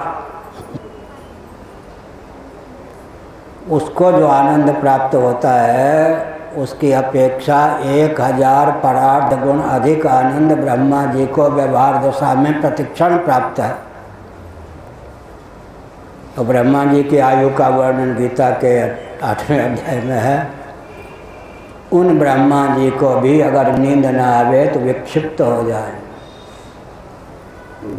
उसको जो आनंद प्राप्त होता है उसकी अपेक्षा 1000 परार्ध गुण अधिक आनंद ब्रह्मा जी को व्यवहार दशा में प्रतिक्षण प्राप्त है। तो ब्रह्मा जी की आयु का वर्णन गीता के 8वें अध्याय में है। उन ब्रह्मा जी को भी अगर नींद न आवे तो विक्षिप्त हो जाए।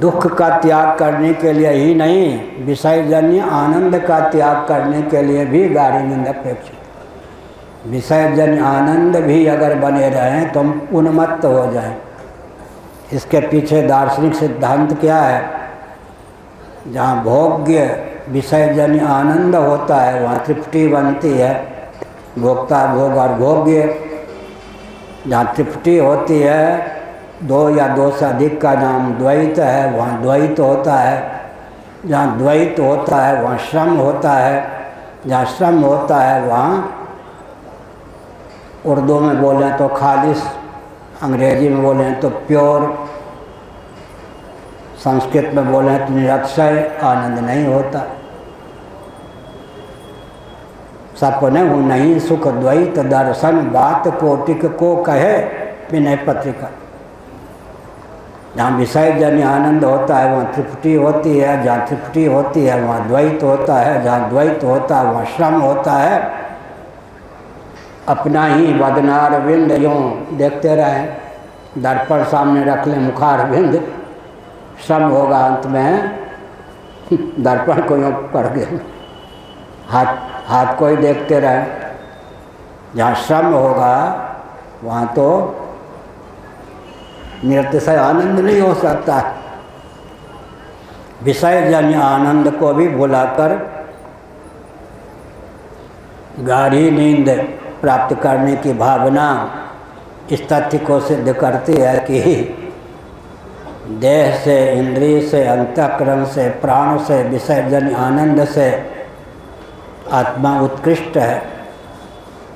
दुख का त्याग करने के लिए ही नहीं, विषयजन्य आनंद का त्याग करने के लिए भी गाढ़ी नींद अपेक्षित। विषयजन्य आनंद भी अगर बने रहें तो हम उन्मत्त हो जाएं। इसके पीछे दार्शनिक सिद्धांत क्या है? जहाँ भोग्य विषयजन्य आनंद होता है वहाँ तृप्ति बनती है, भोक्ता भोग और भोग्य। जहाँ तृप्ति होती है, 2 या 2 से अधिक का नाम द्वैत है, वहाँ द्वैत होता है। जहाँ द्वैत होता है वहाँ श्रम होता है, जहाँ श्रम होता है वहाँ उर्दू में बोलें तो खालिस, अंग्रेजी में बोलें तो प्योर, संस्कृत में बोलें तो निरक्षय आनंद नहीं होता। सपने हूँ नहीं सुख द्वैत दर्शन, बात कोटिक को कहे विनय पत्रिका। जहाँ विषयजन्य आनंद होता है वहाँ तृप्ति होती है, जहाँ तृप्ति होती है वहाँ द्वैत होता है, जहाँ द्वैत होता है वहाँ श्रम होता है। अपना ही बदनार बिंद यूँ देखते रहें, दर्पण सामने रख लें, मुखार बिंद, श्रम होगा अंत में दर्पण को यूँ पड़ गया, हाथ को ही देखते रहें। जहाँ श्रम होगा वहाँ तो निरतिशय आनंद नहीं हो सकता। विषयजन्य आनंद को भी भुलाकर गाढ़ी नींद प्राप्त करने की भावना इस तथ्य को सिद्ध करती है कि देह से, इंद्रिय से, अंतःकरण से, प्राण से, विषयजन्य आनंद से आत्मा उत्कृष्ट है।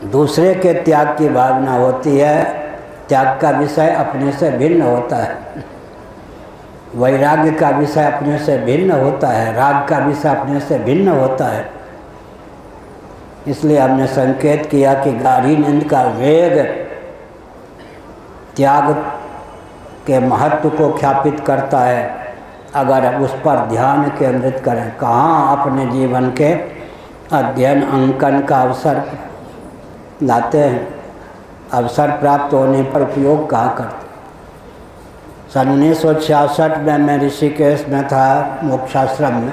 दूसरे के त्याग की भावना होती है, त्याग का विषय अपने से भिन्न होता है। वैराग्य का विषय अपने से भिन्न होता है, राग का विषय अपने से भिन्न होता है। इसलिए हमने संकेत किया कि गाढ़ी नींद का वेग त्याग के महत्व को ख्यापित करता है। अगर उस पर ध्यान केंद्रित करें, कहाँ अपने जीवन के अध्ययन अंकन का अवसर लाते हैं, अवसर प्राप्त होने पर उपयोग कहाँ करते। सन 1966 में मैं ऋषिकेश में था, मोक्षाश्रम में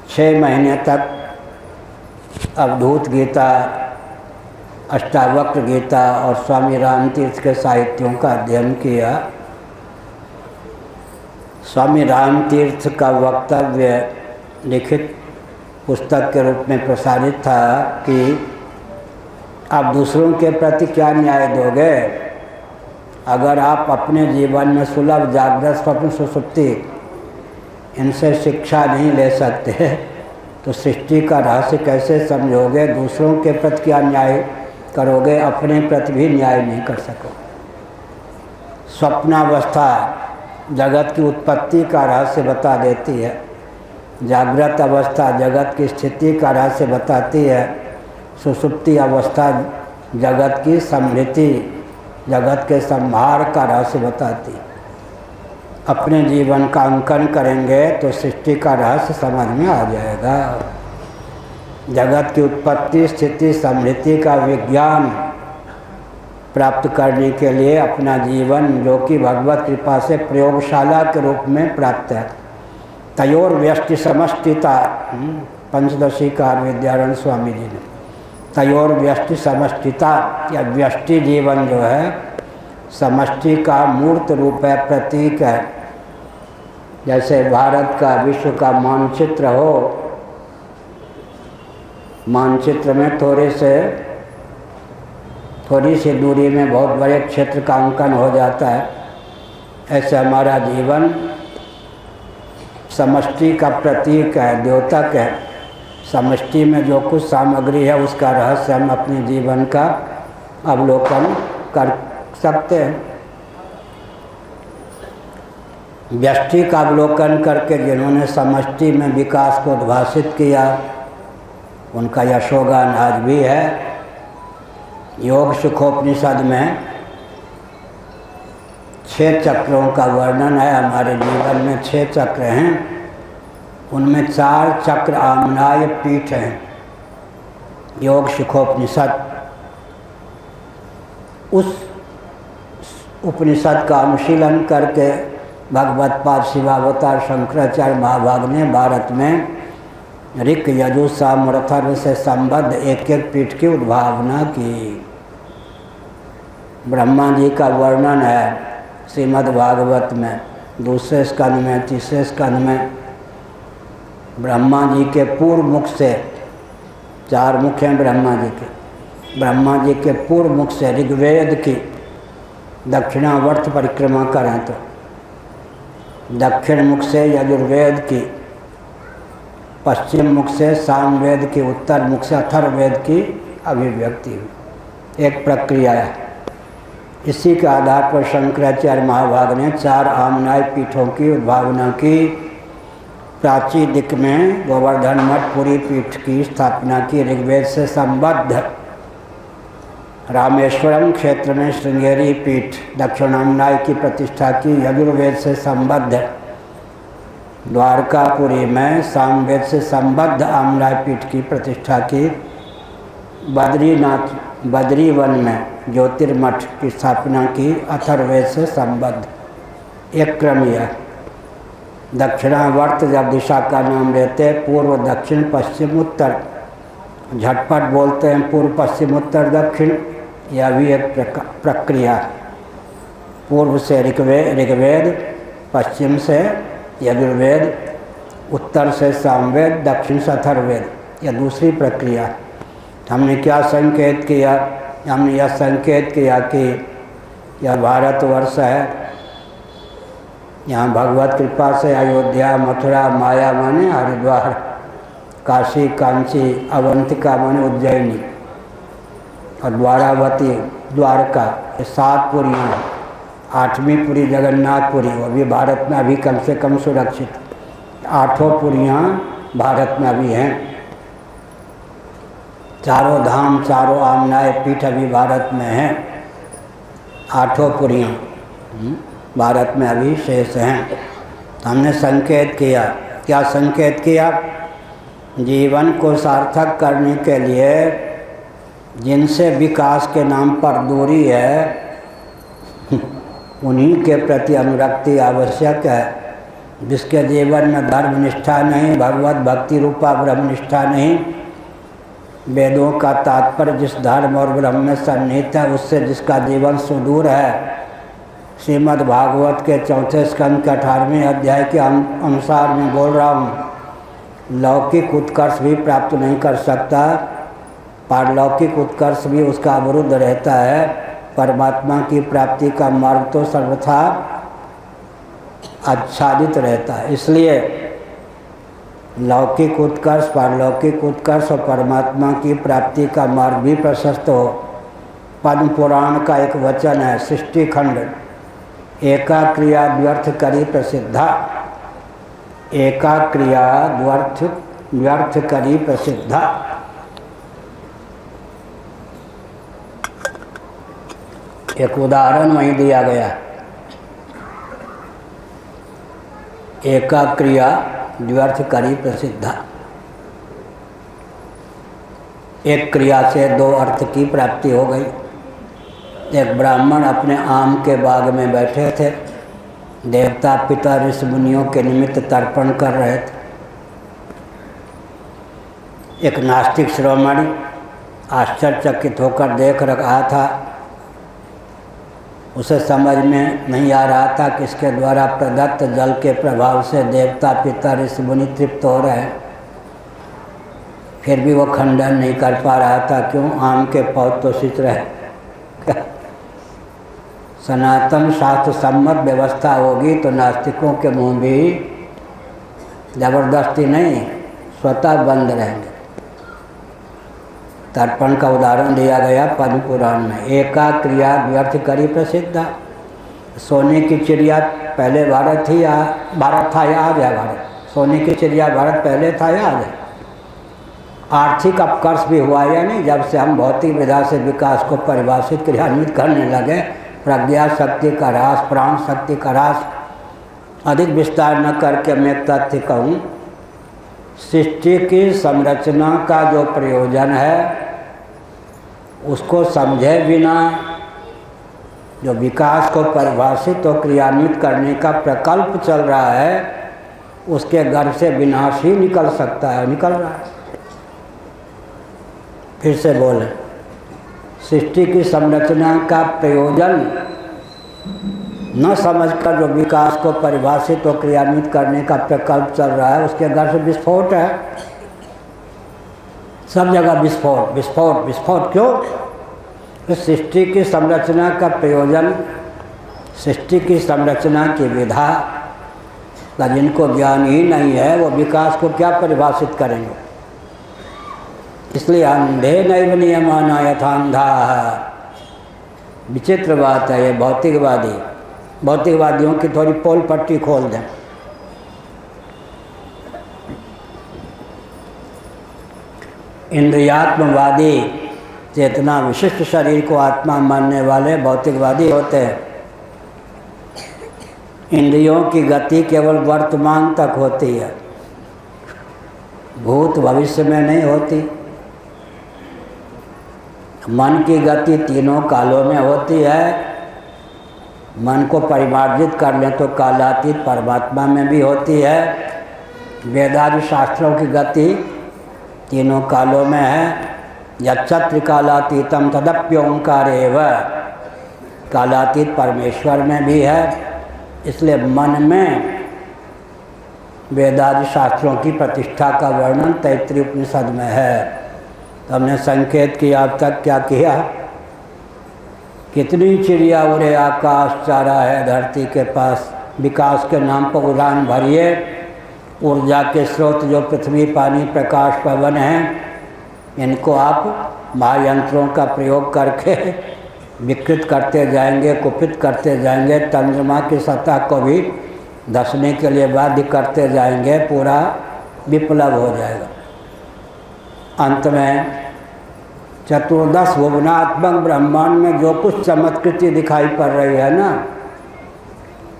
6 महीने तक अवधूत गीता, अष्टावक्र गीता और स्वामी रामतीर्थ के साहित्यों का अध्ययन किया। स्वामी रामतीर्थ का वक्तव्य लिखित पुस्तक के रूप में प्रसारित था कि आप दूसरों के प्रति क्या न्याय दोगे अगर आप अपने जीवन में सुलभ जागृत स्वप्न सुषुप्ति इनसे शिक्षा नहीं ले सकते तो सृष्टि का रहस्य कैसे समझोगे? दूसरों के प्रति क्या न्याय करोगे, अपने प्रति भी न्याय नहीं कर सकोगे। स्वप्नावस्था जगत की उत्पत्ति का रहस्य बता देती है, जागृत अवस्था जगत की स्थिति का रहस्य बताती है, सुषुप्ति अवस्था जगत की समृद्धि जगत के संहार का रहस्य बताती है। अपने जीवन का अंकन करेंगे तो सृष्टि का रहस्य समझ में आ जाएगा। जगत की उत्पत्ति स्थिति समृद्धि का विज्ञान प्राप्त करने के लिए अपना जीवन, जो कि भगवत कृपा से प्रयोगशाला के रूप में प्राप्त है, तयोर व्यष्टि समष्टिता, पंचदशी कार विद्यारण स्वामी जी ने, तयोर व्यष्टि समष्टिता या व्यष्टि जीवन जो है समष्टि का मूर्त रूप है, प्रतीक है। जैसे भारत का विश्व का मानचित्र हो, मानचित्र में थोड़ी सी दूरी में बहुत बड़े क्षेत्र का अंकन हो जाता है, ऐसे हमारा जीवन समष्टि का प्रतीक है, द्योतक है। समष्टि में जो कुछ सामग्री है उसका रहस्य हम अपने जीवन का अवलोकन कर सकते हैं। व्यष्टि का अवलोकन करके जिन्होंने समष्टि में विकास को उद्भासित किया उनका यशोगान आज भी है। योग सुखोपनिषद में 6 चक्रों का वर्णन है। हमारे जीवन में 6 चक्र हैं, उनमें 4 चक्र आम्नाय पीठ हैं। योग सुखोपनिषद, उस उपनिषद का अनुशीलन करके भगवत पाद शिवावतार शंकराचार्य महाभाग ने भारत में ऋक यजु साम और अथर्व से संबद्ध एक पीठ की उद्भावना की। ब्रह्मा जी का वर्णन है श्रीमद् भागवत में 2 स्कंद में, 3 स्कंद में। ब्रह्मा जी के पूर्व मुख से, 4 मुख हैं ब्रह्मा जी के, ब्रह्मा जी के पूर्व मुख से ऋग्वेद की दक्षिणावर्त परिक्रमा करें तो दक्षिण मुख से यजुर्वेद की, पश्चिम मुख से सामवेद की, उत्तर मुख से अथर्ववेद की अभिव्यक्ति हुई। एक प्रक्रिया है। इसी के आधार पर शंकराचार्य महाभाग ने 4 आम्नाय पीठों की उद्भावना की। प्राची दिक में गोवर्धन मठ पुरी पीठ की स्थापना की, ऋग्वेद से संबद्ध। रामेश्वरम क्षेत्र में श्रृंगेरी पीठ दक्षिणाम्नाय की प्रतिष्ठा की, यजुर्वेद से संबद्ध। द्वारकापुरी में सामवेद से संबद्ध आम्नाय पीठ की प्रतिष्ठा की। बद्रीनाथ बद्रीवन में ज्योतिर्मठ की स्थापना की, अथर्ववेद से संबद्ध। एक क्रम यह। दक्षिणावर्त जब दिशा का नाम लेते, पूर्व दक्षिण पश्चिम उत्तर, झटपट बोलते हैं पूर्व पश्चिम उत्तर दक्षिण, यह भी एक प्रक्रिया। पूर्व से ऋग्वेद, पश्चिम से यजुर्वेद, उत्तर से सामवेद, दक्षिण से अथर्ववेद, यह दूसरी प्रक्रिया। हमने क्या संकेत किया? हमने यह संकेत किया कि यह भारतवर्ष है, यहाँ भगवत कृपा से अयोध्या, मथुरा, माया माने हरिद्वार, काशी, कांची, अवंतिका माने उज्जैनी और द्वारावती, द्वारका, ये 7 पुरियाँ। 8वीं पुरी जगन्नाथपुरी, वो भी भारत में अभी कम से कम सुरक्षित। 8 पुरियाँ भारत में अभी हैं। 4 धाम, 4 आम्नाय पीठ अभी भारत में हैं। 8 पुरियाँ भारत में अभी शेष हैं। हमने संकेत किया, क्या संकेत किया? जीवन को सार्थक करने के लिए जिनसे विकास के नाम पर दूरी है उन्हीं के प्रति अनुरक्ति आवश्यक है। जिसके जीवन में धर्म निष्ठा नहीं, भगवत भक्ति रूपा ब्रह्मनिष्ठा नहीं, वेदों का तात्पर्य जिस धर्म और ब्रह्म में सन्निहित है उससे जिसका जीवन सुदूर है, श्रीमद् भागवत के 4 स्कंद के 18वें अध्याय के अनुसार मैं बोल रहा हूँ, लौकिक उत्कर्ष भी प्राप्त नहीं कर सकता, पारलौकिक उत्कर्ष भी उसका अवरुद्ध रहता है। परमात्मा की प्राप्ति का मार्ग तो सर्वथा आच्छादित रहता है। इसलिए लौकिक उत्कर्ष, पारलौकिक उत्कर्ष और परमात्मा की प्राप्ति का मार्ग भी प्रशस्त हो। पद्म पुराण का एक वचन है, सृष्टि खंड, एका क्रिया द्व्यर्थ करी प्रसिद्धा, एका क्रिया द्व्यर्थ करी प्रसिद्धा। एक उदाहरण वहीं दिया गया, एका क्रिया द्व्यर्थ करी प्रसिद्धा। एक क्रिया से दो अर्थ की प्राप्ति हो गई। एक ब्राह्मण अपने आम के बाग में बैठे थे, देवता पिता ऋषि मुनियों के निमित्त तर्पण कर रहे थे। एक नास्तिक श्रोमणी आश्चर्यचकित होकर देख रहा था। उसे समझ में नहीं आ रहा था कि इसके द्वारा प्रदत्त जल के प्रभाव से देवता पिता ऋषि मुनि तृप्त हो रहे हैं। फिर भी वो खंडन नहीं कर पा रहा था, क्यों? आम के पौध तो सिंच रहे। सनातन शास्त्र सम्मत व्यवस्था होगी तो नास्तिकों के मुंह भी जबरदस्ती नहीं, स्वतः बंद रहेंगे। तर्पण का उदाहरण दिया गया पद्म पुराण में, एका क्रिया द्व्यर्थ करी प्रसिद्ध। सोने की चिड़िया पहले भारत थी या भारत था या आज है भारत? सोने की चिड़िया भारत पहले था या आज है? आर्थिक अपकर्ष भी हुआ या नहीं? जब से हम भौतिक विधा से विकास को परिभाषित क्रियान्वित करने लगे, प्रज्ञा शक्ति का ह्रास, प्राण शक्ति का ह्रास। अधिक विस्तार न करके मैं तथ्य कहूँ, सृष्टि की संरचना का जो प्रयोजन है उसको समझे बिना जो विकास को परिभाषित और क्रियान्वित करने का प्रकल्प चल रहा है, उसके गर्भ से विनाश ही निकल सकता है, निकल रहा है। फिर से बोले, सृष्टि की संरचना का प्रयोजन न समझकर जो विकास को परिभाषित और क्रियान्वित करने का प्रकल्प चल रहा है, उसके घर से विस्फोट है। सब जगह विस्फोट विस्फोट विस्फोट। क्यों? इस सृष्टि की संरचना का प्रयोजन, सृष्टि की संरचना की विधा का जिनको ज्ञान ही नहीं है, वो विकास को क्या परिभाषित करेंगे? इसलिए अंधे नैव नियमाना यथांधा। विचित्र बात है ये भौतिकवादियों की थोड़ी पोल पट्टी खोल दें। इंद्रियात्मवादी चेतना विशिष्ट शरीर को आत्मा मानने वाले भौतिकवादी होते हैं। इंद्रियों की गति केवल वर्तमान तक होती है, भूत भविष्य में नहीं होती। मन की गति तीनों कालों में होती है। मन को परिमार्जित कर लें तो कालातीत परमात्मा में भी होती है। वेदादि शास्त्रों की गति तीनों कालों में है। यच्चत्र कालातीतम तदप्योंकारेव, कालातीत परमेश्वर में भी है। इसलिए मन में वेदादि शास्त्रों की प्रतिष्ठा का वर्णन तैत्तिरीय उपनिषद में है। तो हमने संकेत किया अब तक क्या किया? कितनी चिड़िया उड़े आकाश, चारा है धरती के पास। विकास के नाम पर उड़ान भरिए। ऊर्जा के स्रोत जो पृथ्वी, पानी, प्रकाश, पवन हैं, इनको आप महायंत्रों का प्रयोग करके विकृत करते जाएंगे, कुपित करते जाएंगे। चंद्रमा की सतह को भी धंसने के लिए बाध्य करते जाएंगे, पूरा विप्लव हो जाएगा। अंत में चतुर्दश भुवनात्मक ब्रह्मांड में जो कुछ चमत्कृति दिखाई पड़ रही है ना,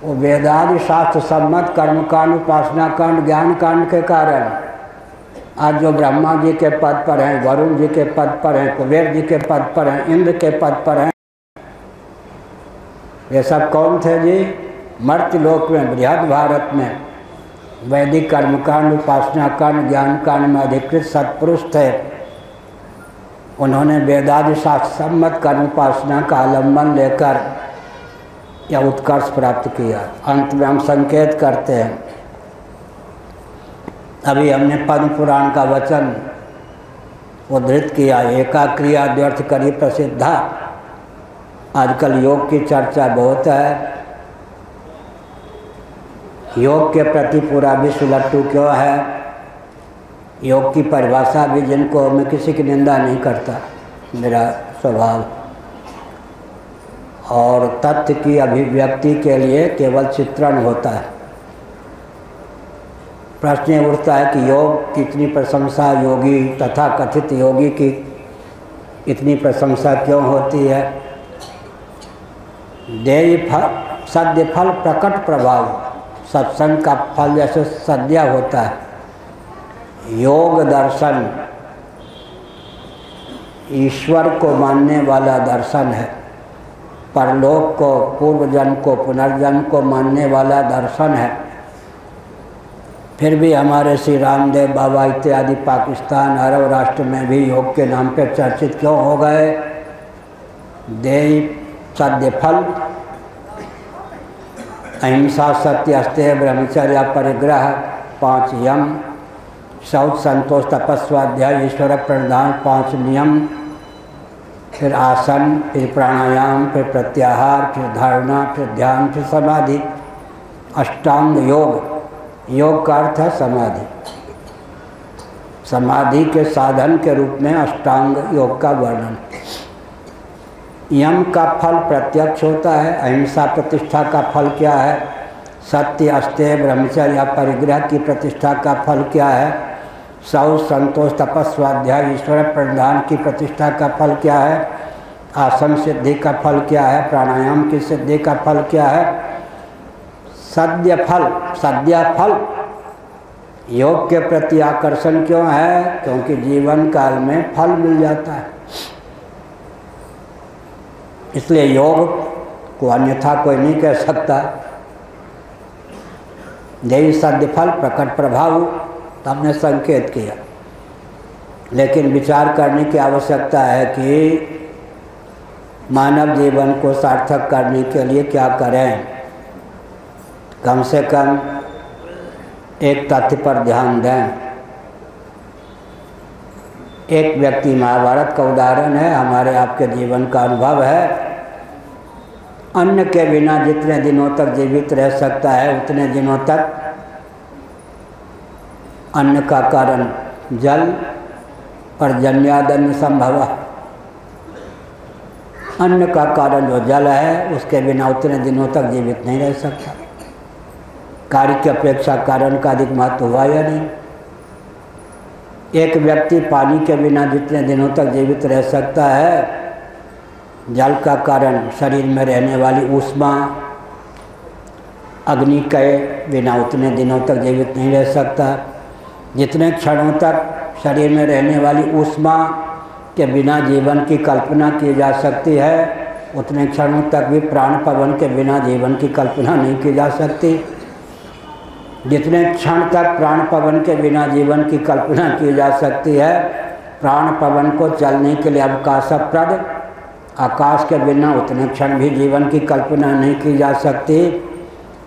वो वेदादि शास्त्र सम्मत कर्मकांड, उपासना कांड, ज्ञान कांड के कारण। आज जो ब्रह्मा जी के पद पर हैं, वरुण जी के पद पर हैं, कुबेर जी के पद पर हैं, इंद्र के पद पर हैं, ये सब कौन थे जी? मर्त्यलोक में, बृहद भारत में वैदिक कर्मकांड, उपासना कांड, ज्ञान कांड में अधिकृत सत्पुरुष थे। उन्होंने वेदादि शास्त्र सम्मत कर्म उपासना का आलम्बन लेकर यह उत्कर्ष प्राप्त किया। अंत में हम संकेत करते हैं, अभी हमने पद्म पुराण का वचन उद्धृत किया, एका क्रिया व्यर्थ करी प्रसिद्धा। आजकल योग की चर्चा बहुत है। योग के प्रति पूरा विश्व लट्टू क्यों है? योग की परिभाषा भी जिनको, मैं किसी की निंदा नहीं करता, मेरा स्वभाव, और तथ्य की अभिव्यक्ति के लिए केवल चित्रण होता है। प्रश्न ये उठता है कि योग की इतनी प्रशंसा, योगी तथा कथित योगी की इतनी प्रशंसा क्यों होती है? देय फल, सद्य फल, प्रकट प्रभाव। सत्संग का फल जैसे सद्य होता है। योग दर्शन ईश्वर को मानने वाला दर्शन है, परलोक को, पूर्व जन्म को, पुनर्जन्म को मानने वाला दर्शन है। फिर भी हमारे श्री रामदेव बाबा इत्यादि पाकिस्तान, अरब राष्ट्र में भी योग के नाम पर चर्चित क्यों हो गए? देय सद्य फल, अहिंसा, सत्य, अस्तेय, ब्रह्मचर्य, परिग्रह, 5 यम, शौच, संतोष, तपस्वाध्याय, ईश्वर प्रणिधान, 5 नियम, फिर आसन, फिर प्राणायाम, फिर प्रत्याहार, फिर धारणा, फिर ध्यान, फिर समाधि, अष्टांग योग। योग का अर्थ है समाधि। समाधि के साधन के रूप में अष्टांग योग का वर्णन। यम का फल प्रत्यक्ष होता है। अहिंसा प्रतिष्ठा का फल क्या है? सत्य, अस्तेय, ब्रह्मचर्य, परिग्रह की प्रतिष्ठा का फल क्या है? शौच, संतोष, तपस्वाध्याय, ईश्वर प्रणिधान की प्रतिष्ठा का फल क्या है? आसन सिद्धि का फल क्या है? प्राणायाम की सिद्धि का फल क्या है? सद्य फल, सद्य फल। योग के प्रति आकर्षण क्यों है? क्योंकि जीवन काल में फल मिल जाता है। इसलिए योग को अन्यथा कोई नहीं कह सकता। यही सद्य फल, प्रकट प्रभाव, हमने संकेत किया। लेकिन विचार करने की आवश्यकता है कि मानव जीवन को सार्थक करने के लिए क्या करें। कम से कम एक तथ्य पर ध्यान दें। एक व्यक्ति, महाभारत का उदाहरण है, हमारे आपके जीवन का अनुभव है। अन्न के बिना जितने दिनों तक जीवित रह सकता है उतने दिनों तक अन्न का कारण जल, पर्जन्यादन्न संभव। अन्न का कारण जो जल है उसके बिना उतने दिनों तक जीवित नहीं रह सकता। कार्य की अपेक्षा कारण का अधिक महत्व हुआ या नहीं? एक व्यक्ति पानी के बिना जितने दिनों तक जीवित रह सकता है, जल का कारण शरीर में रहने वाली ऊष्मा, अग्नि के बिना उतने दिनों तक जीवित नहीं रह सकता। जितने क्षणों तक शरीर में रहने वाली ऊष्मा के बिना जीवन की कल्पना की जा सकती है, उतने क्षणों तक भी प्राण पवन के बिना जीवन की कल्पना नहीं की जा सकती। जितने क्षण तक प्राण पवन के बिना जीवन की कल्पना की जा सकती है, प्राण पवन को चलने के लिए अवकाशप्रद आकाश के बिना उतने क्षण भी जीवन की कल्पना नहीं की जा सकती।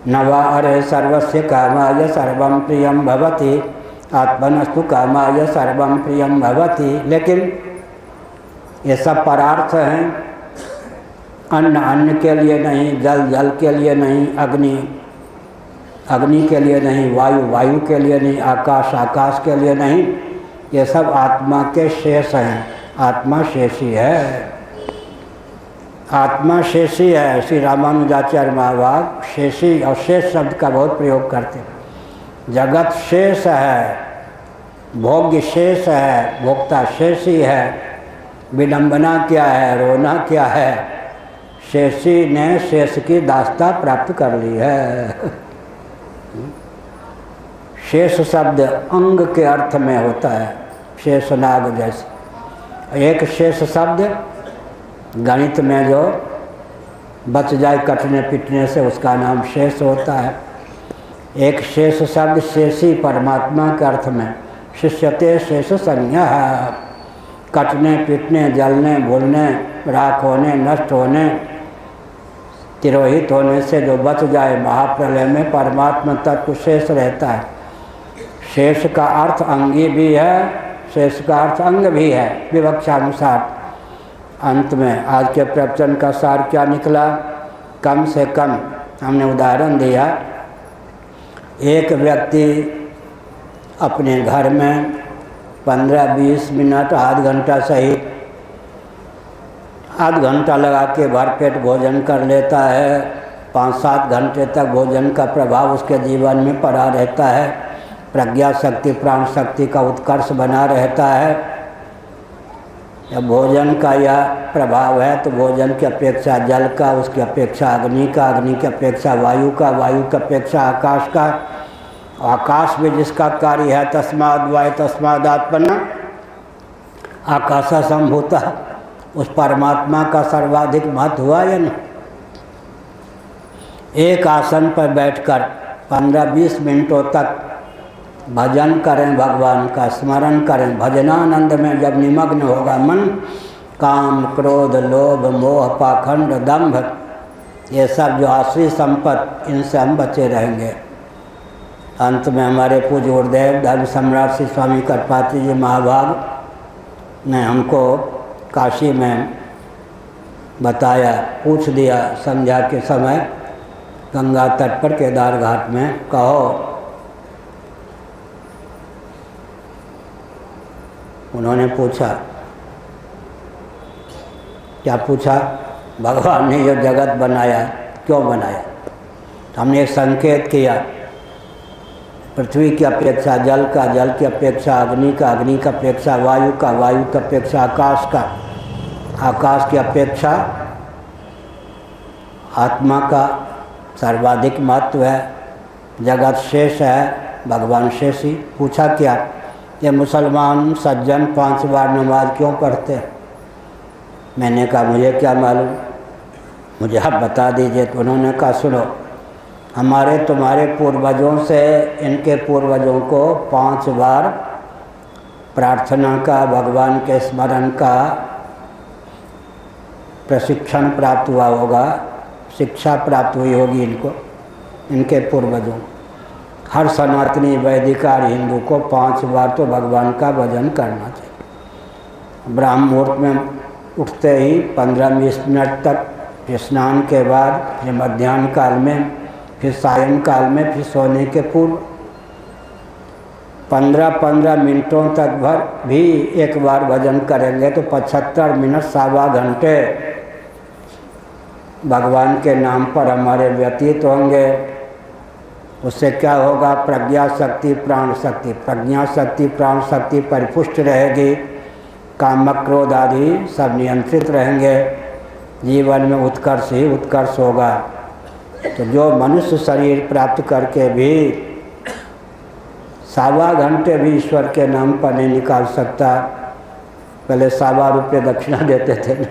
नवा अरे सर्वस्य कामाय सर्वं प्रियं भवति, आत्मनस्तु कामाय सर्वं प्रियं भवति। लेकिन ये सब परार्थ हैं। अन्न अन्न के लिए नहीं, जल जल के लिए नहीं, अग्नि अग्नि के लिए नहीं, वायु वायु के लिए नहीं, आकाश आकाश के लिए नहीं। ये सब आत्मा के शेष हैं। आत्मा शेषी है। आत्मा शेषी है। श्री रामानुजाचार्य महाभाग शेषी और शेष शब्द का बहुत प्रयोग करते हैं। जगत शेष है, भोग्य शेष है, भोक्ता शेषी है। विडंबना क्या है, रोना क्या है? शेषी ने शेष की दास्ता प्राप्त कर ली है। शेष शब्द अंग के अर्थ में होता है, शेषनाग जैसे। एक शेष शब्द गणित में जो बच जाए कटने पिटने से, उसका नाम शेष होता है। एक शेष शब्द शेषी परमात्मा के अर्थ में, शिष्यते शेष संज्ञा, कटने पिटने, जलने, भूलने, राख होने, नष्ट होने, तिरोहित होने से जो बच जाए, महाप्रलय में परमात्मा तत्व शेष रहता है। शेष का अर्थ अंगी भी है, शेष का अर्थ अंग भी है विवक्षानुसार। अंत में आज के प्रवचन का सार क्या निकला? कम से कम हमने उदाहरण दिया, एक व्यक्ति अपने घर में 15-20 मिनट, आध घंटा सही, आध घंटा लगा के भरपेट भोजन कर लेता है, 5-7 घंटे तक भोजन का प्रभाव उसके जीवन में पड़ा रहता है, प्रज्ञा शक्ति प्राण शक्ति का उत्कर्ष बना रहता है। जब भोजन का यह प्रभाव है तो भोजन की अपेक्षा जल का, उसकी अपेक्षा अग्नि का, अग्नि की अपेक्षा वायु का, वायु की अपेक्षा आकाश का, आकाश भी जिसका कार्य है तस्माद् वायु तस्माद् आत्मना आकाश संभूता, उस परमात्मा का सर्वाधिक महत्व हुआ या नहीं? एक आसन पर बैठकर 15-20 मिनटों तक भजन करें, भगवान का स्मरण करें। भजनानंद में जब निमग्न होगा मन, काम क्रोध लोभ मोह पाखंड दंभ, ये सब जो आश्री संपत्ति, इनसे हम बचे रहेंगे। अंत में हमारे पूज्य गुरुदेव धर्म सम्राट श्री स्वामी करपात्री जी महाभाग ने हमको काशी में बताया, पूछ दिया संध्या के समय गंगा तट पर केदार घाट में, कहो। उन्होंने पूछा, क्या पूछा? भगवान ने यह जगत बनाया, क्यों बनाया? तो हमने एक संकेत किया, पृथ्वी की अपेक्षा जल का, जल की अपेक्षा अग्नि का, अग्नि की अपेक्षा वायु का, वायु की अपेक्षा आकाश का, आकाश की अपेक्षा आत्मा का सर्वाधिक महत्व है। जगत शेष है, भगवान शेषी। पूछा क्या? ये मुसलमान सज्जन 5 बार नमाज क्यों पढ़ते हैं? मैंने कहा मुझे क्या मालूम, मुझे आप बता दीजिए। तो उन्होंने कहा सुनो, हमारे तुम्हारे पूर्वजों से इनके पूर्वजों को 5 बार प्रार्थना का, भगवान के स्मरण का प्रशिक्षण प्राप्त हुआ होगा, शिक्षा प्राप्त हुई होगी इनको, इनके पूर्वजों। हर सनातनी वैदिकार हिंदू को 5 बार तो भगवान का भजन करना चाहिए। ब्राह्म मुहूर्त में उठते ही 15-20 मिनट तक, फिर स्नान के बाद, फिर मध्याह्न काल में, फिर सायं काल में, फिर सोने के पूर्व 15-15 मिनटों तक भर भी एक बार भजन करेंगे तो 75 मिनट, सवा घंटे भगवान के नाम पर हमारे व्यतीत होंगे। उससे क्या होगा? प्रज्ञा शक्ति प्राण शक्ति, प्रज्ञा शक्ति प्राण शक्ति परिपुष्ट रहेगी, काम क्रोध आदि सब नियंत्रित रहेंगे, जीवन में उत्कर्ष ही उत्कर्ष होगा। तो जो मनुष्य शरीर प्राप्त करके भी सवा घंटे भी ईश्वर के नाम पर नहीं निकाल सकता, पहले 1.25 रुपये दक्षिणा देते थे,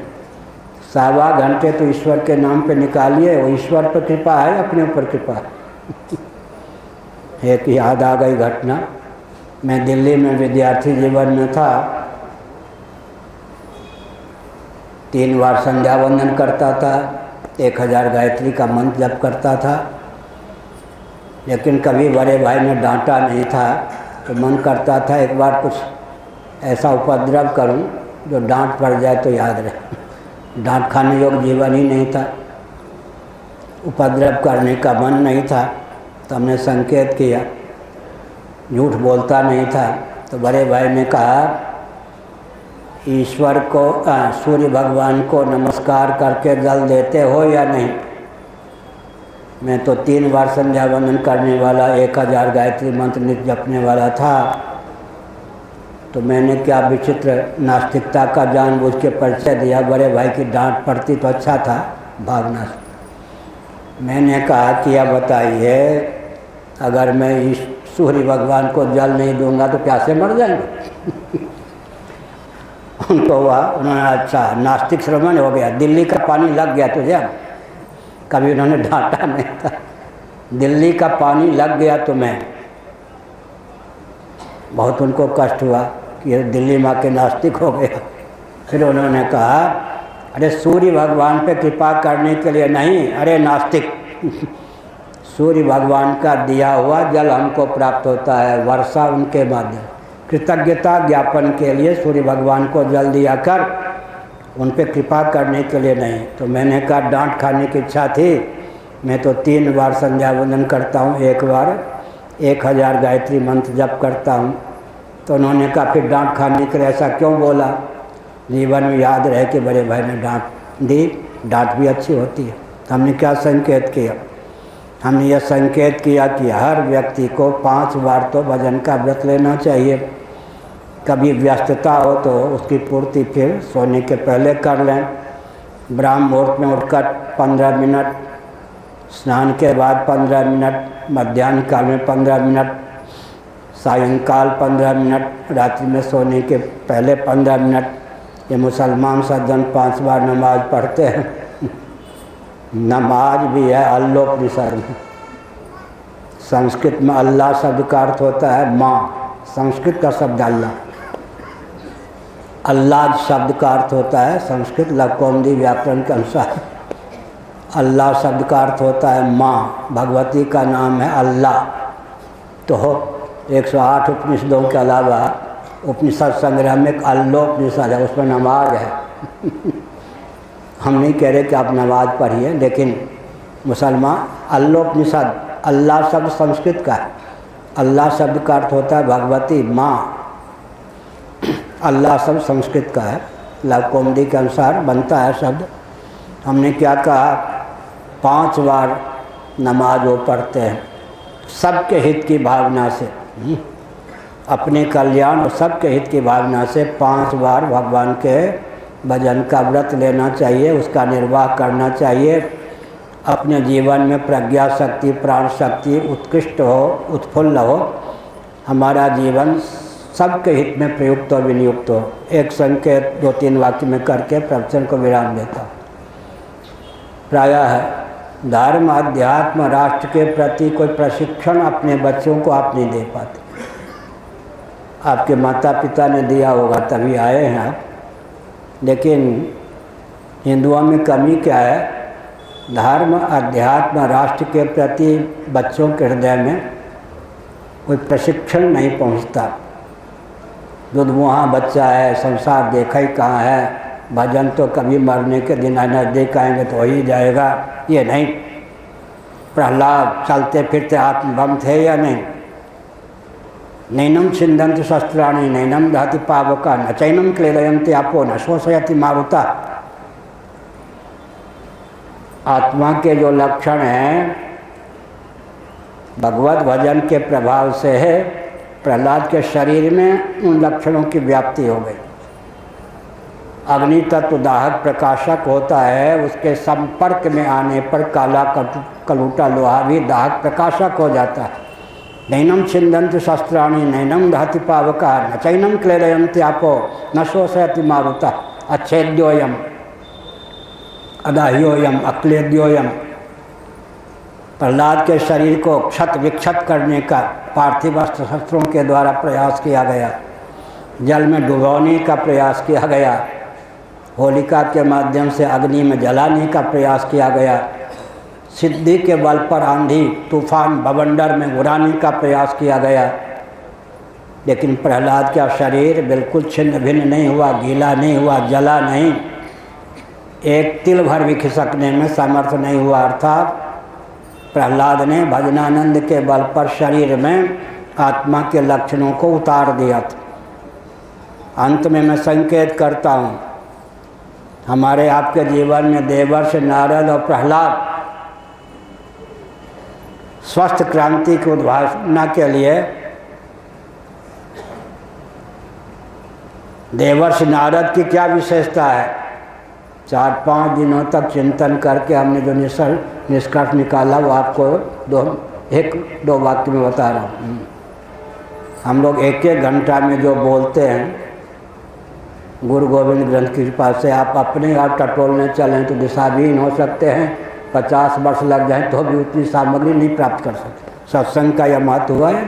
सवा घंटे तो ईश्वर के नाम पे निकालिए, वो ईश्वर पर कृपा है, अपने ऊपर कृपा है। एक याद आ गई घटना, मैं दिल्ली में विद्यार्थी जीवन में था, 3 बार संध्या वंदन करता था, 1000 गायत्री का मंत्र जप करता था, लेकिन कभी बड़े भाई ने डांटा नहीं था। तो मन करता था एक बार कुछ ऐसा उपद्रव करूं जो डांट पड़ जाए तो याद रहे। डांट खाने योग्य जीवन ही नहीं था, उपद्रव करने का मन नहीं था, तो हमने संकेत किया, झूठ बोलता नहीं था। तो बड़े भाई ने कहा, ईश्वर को सूर्य भगवान को नमस्कार करके जल देते हो या नहीं? मैं तो 3 बार संध्या वंदन करने वाला, 1000 गायत्री मंत्र नित्य जपने वाला था। तो मैंने क्या विचित्र नास्तिकता का जानबूझ के परिचय दिया। बड़े भाई की डांट पड़ती तो अच्छा था, भागना से। मैंने कहा कि यह बताइए, अगर मैं सूर्य भगवान को जल नहीं दूंगा तो प्यासे मर जाएंगे। उनको हुआ, उन्होंने अच्छा नास्तिक श्रवण हो गया, दिल्ली का पानी लग गया तुझे। कभी उन्होंने डांटा नहीं था, दिल्ली का पानी लग गया तुम्हें। बहुत उनको कष्ट हुआ कि ये दिल्ली माँ के नास्तिक हो गया। फिर उन्होंने कहा, अरे सूर्य भगवान पे कृपा करने के लिए नहीं, अरे नास्तिक, सूर्य भगवान का दिया हुआ जल हमको प्राप्त होता है, वर्षा उनके माध्यम। कृतज्ञता ज्ञापन के लिए सूर्य भगवान को जल दिया कर, उन पे कृपा करने के लिए नहीं। तो मैंने कहा डांट खाने की इच्छा थी, मैं तो 3 बार संध्या वंदन करता हूँ, 1 बार 1000 गायत्री मंत्र जप करता हूँ। तो उन्होंने कहा फिर डांट खाने के लिए ऐसा क्यों बोला? जीवन में याद रहे कि बड़े भाई ने डांट दी, डांट भी अच्छी होती है। हमने क्या संकेत किया? हमने यह संकेत किया कि हर व्यक्ति को 5 बार तो भजन का व्रत लेना चाहिए। कभी व्यस्तता हो तो उसकी पूर्ति फिर सोने के पहले कर लें। ब्राह्म मुहूर्त में उठकर 15 मिनट, स्नान के बाद 15 मिनट, मध्याह्न काल में 15 मिनट, सायंकाल 15 मिनट, रात्रि में सोने के पहले 15 मिनट। ये मुसलमान सज्जन 5 बार नमाज पढ़ते हैं। नमाज भी है अल्लोपनिषद में। संस्कृत में अल्लाह शब्द का अर्थ होता है माँ। संस्कृत का शब्द अल्लाह, अल्लाह शब्द का अर्थ होता है संस्कृत लघुकौमुदी व्याकरण के अनुसार अल्लाह शब्द का अर्थ होता है माँ। भगवती का नाम है अल्लाह। तो 108 उपनिषदों के अलावा उपनिषद संग्रह में एक अल्लोपनिषद है, उसमें नमाज है। हम नहीं कह रहे कि आप नमाज पढ़िए, लेकिन मुसलमान अल्लोपनिषद, अल्लाह शब्द संस्कृत का है। अल्लाह शब्द का अर्थ होता है भगवती माँ। अल्लाह शब्द संस्कृत का है, लघुकौमुदी के अनुसार बनता है शब्द। हमने क्या कहा? 5 बार नमाज वो पढ़ते हैं सबके हित की भावना से, अपने कल्याण और सबके हित की भावना से 5 बार भगवान के भजन का व्रत लेना चाहिए, उसका निर्वाह करना चाहिए। अपने जीवन में प्रज्ञा शक्ति, प्राण शक्ति उत्कृष्ट हो, उत्फुल्ल हो, हमारा जीवन सबके हित में प्रयुक्त और विनियुक्त हो। एक संकेत 2-3 वाक्य में करके प्रवचन को विराम देता हूँ। प्रायः धर्म, अध्यात्म, राष्ट्र के प्रति कोई प्रशिक्षण अपने बच्चों को आप नहीं दे पाते। आपके माता पिता ने दिया होगा तभी आए हैं आप। लेकिन हिंदुओं में कमी क्या है? धर्म, अध्यात्म, राष्ट्र के प्रति बच्चों के हृदय में कोई प्रशिक्षण नहीं पहुंचता। दुधमुहा बच्चा है, संसार देखा ही कहाँ है, भजन तो कभी मरने के दिन नजदीक आएंगे तो हो ही जाएगा, ये नहीं। प्रहलाद चलते फिरते आत्मबम थे या नहीं? नैनम छिंदंत शस्त्राणि नैनम दहति पावका न चैनम क्लेदयन्ति आपो न शोषयति मारुता। आत्मा के जो लक्षण हैं भगवत भजन के प्रभाव से है, प्रहलाद के शरीर में उन लक्षणों की व्याप्ति हो गई। अग्नि तत्व दाहक प्रकाशक होता है, उसके संपर्क में आने पर काला कलूटा लोहा भी दाहक प्रकाशक हो जाता है। नैनम छिंदंत शस्त्राणि नैनम दहति पावका न चैनम क्लेदयन्ति आपो न शोषयति मारुता। अच्छेद्योयम अदाह्योयम अक्लेद्योयम। प्रहलाद के शरीर को क्षत विक्षत करने का पार्थिव शस्त्रों के द्वारा प्रयास किया गया, जल में डुबोने का प्रयास किया गया, होलिका के माध्यम से अग्नि में जलाने का प्रयास किया गया, सिद्धि के बल पर आंधी तूफान बवंडर में उड़ाने का प्रयास किया गया। लेकिन प्रहलाद का शरीर बिल्कुल छिन्न भिन्न नहीं हुआ, गीला नहीं हुआ, जला नहीं, एक तिल भर भी खिसकने में समर्थ नहीं हुआ। अर्थात प्रहलाद ने भजनानंद के बल पर शरीर में आत्मा के लक्षणों को उतार दिया था। अंत में मैं संकेत करता हूँ, हमारे आपके जीवन में देवर्षि नारद और प्रहलाद स्वस्थ क्रांति की उद्भावना के लिए देवर्षि नारद की क्या विशेषता है? 4-5 दिनों तक चिंतन करके हमने जो निष्कर्ष निकाला वो आपको 1-2 वाक्य में बता रहा हूँ। हम लोग 1-1 घंटा में जो बोलते हैं, गुरु गोविंद ग्रंथ की कृपा से आप अपने आप टटोलने चलें तो दिशाविहीन हो सकते हैं। 50 वर्ष लग जाए तो भी उतनी सामग्री नहीं प्राप्त कर सकते। सत्संग का यह महत्व हुआ है,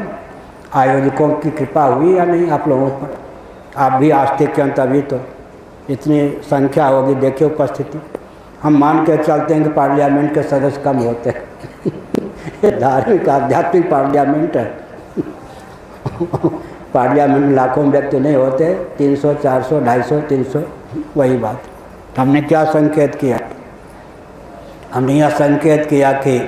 आयोजकों की कृपा हुई या नहीं आप लोगों पर? आप भी आस्तिक हैं तभी तो इतनी संख्या होगी। देखिए उपस्थिति, हम मान के चलते हैं कि पार्लियामेंट के सदस्य कम होते हैं धार्मिक आध्यात्मिक पार्लियामेंट है। पार्लियामेंट में लाखों व्यक्ति नहीं होते, 300, 400, 250, 300, वही बात। हमने क्या संकेत किया? हमने यह संकेत किया कि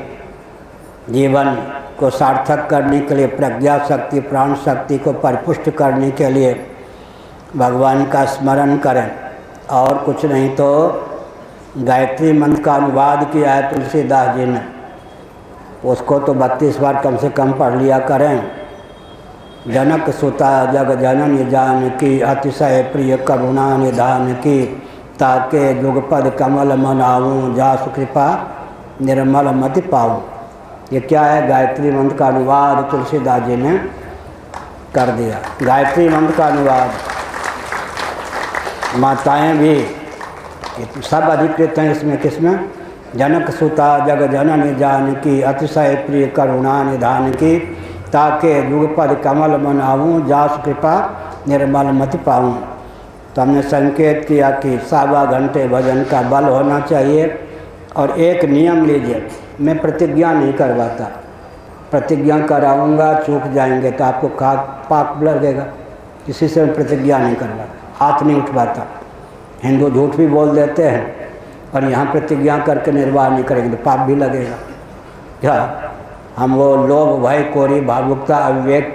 जीवन को सार्थक करने के लिए, प्रज्ञा शक्ति, प्राण शक्ति को परिपुष्ट करने के लिए भगवान का स्मरण करें। और कुछ नहीं तो गायत्री मंत्र का अनुवाद किया है तुलसीदास जी ने, उसको तो 32 बार कम से कम पढ़ लिया करें। जनक सुता जग जननी जानकी, अतिशय प्रिय करुणा निधान की, ताके जुगपद कमल मनाऊं, जासु कृपा निर्मल मति पाऊं। ये क्या है? गायत्री मंत्र का अनुवाद तुलसीदास जी ने कर दिया। गायत्री मंत्र का अनुवाद माताएं भी सब अधिकृत हैं इसमें। किसमें? जनक सुता जग जननी जानकी, अतिशय प्रिय करुणा निधान की, ताके जुगपद कमल मनाऊं, जासु कृपा निर्मल मति पाऊं। तो हमने संकेत किया कि 1.25 घंटे भजन का बल होना चाहिए। और एक नियम लीजिए, मैं प्रतिज्ञा नहीं करवाता, प्रतिज्ञा कराऊंगा चूक जाएंगे तो आपको पाप लगेगा, किसी से मैं प्रतिज्ञा नहीं करवाता, हाथ नहीं उठवाता। हिंदू झूठ भी बोल देते हैं और यहाँ प्रतिज्ञा करके निर्वाह नहीं करेंगे तो पाप भी लगेगा। क्या हम वो लोभ भय कोरी भावुकता अविवेक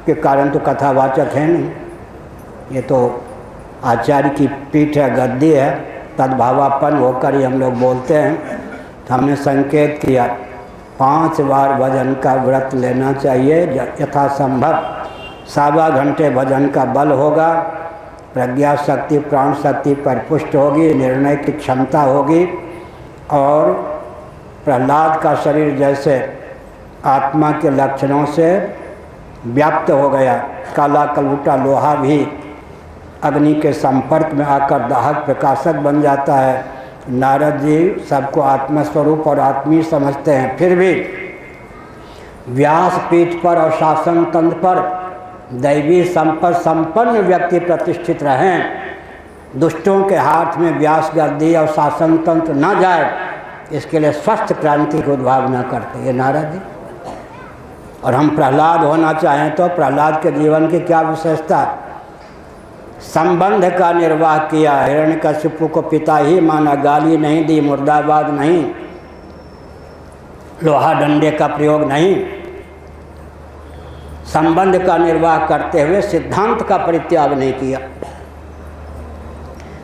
के कारण तो कथावाचक हैं नहीं, ये तो आचार्य की पीठ है, गद्दी है, तद्भावापन होकर ही हम लोग बोलते हैं। तो हमने संकेत किया 5 बार भजन का व्रत लेना चाहिए यथासंभव। 1.25 घंटे भजन का बल होगा, प्रज्ञा शक्ति प्राण शक्ति परिपुष्ट होगी, निर्णय की क्षमता होगी। और प्रहलाद का शरीर जैसे आत्मा के लक्षणों से व्याप्त हो गया, काला कलूटा लोहा भी अग्नि के संपर्क में आकर दाहक प्रकाशक बन जाता है। नारद जी सबको आत्मस्वरूप और आत्मीय समझते हैं, फिर भी व्यासपीठ पर और शासन तंत्र पर दैवी संपत्ति संपन्न व्यक्ति प्रतिष्ठित रहें, दुष्टों के हाथ में व्यास गद्दी और शासन तंत्र न जाए, इसके लिए स्वस्थ क्रांति की उद्भावना करते ये नारद जी। और हम प्रहलाद होना चाहें तो प्रहलाद के जीवन की क्या विशेषता? संबंध का निर्वाह किया, हिरण्यकशिपु को पिता ही माना, गाली नहीं दी, मुर्दाबाद नहीं, लोहा डंडे का प्रयोग नहीं, संबंध का निर्वाह करते हुए सिद्धांत का परित्याग नहीं किया।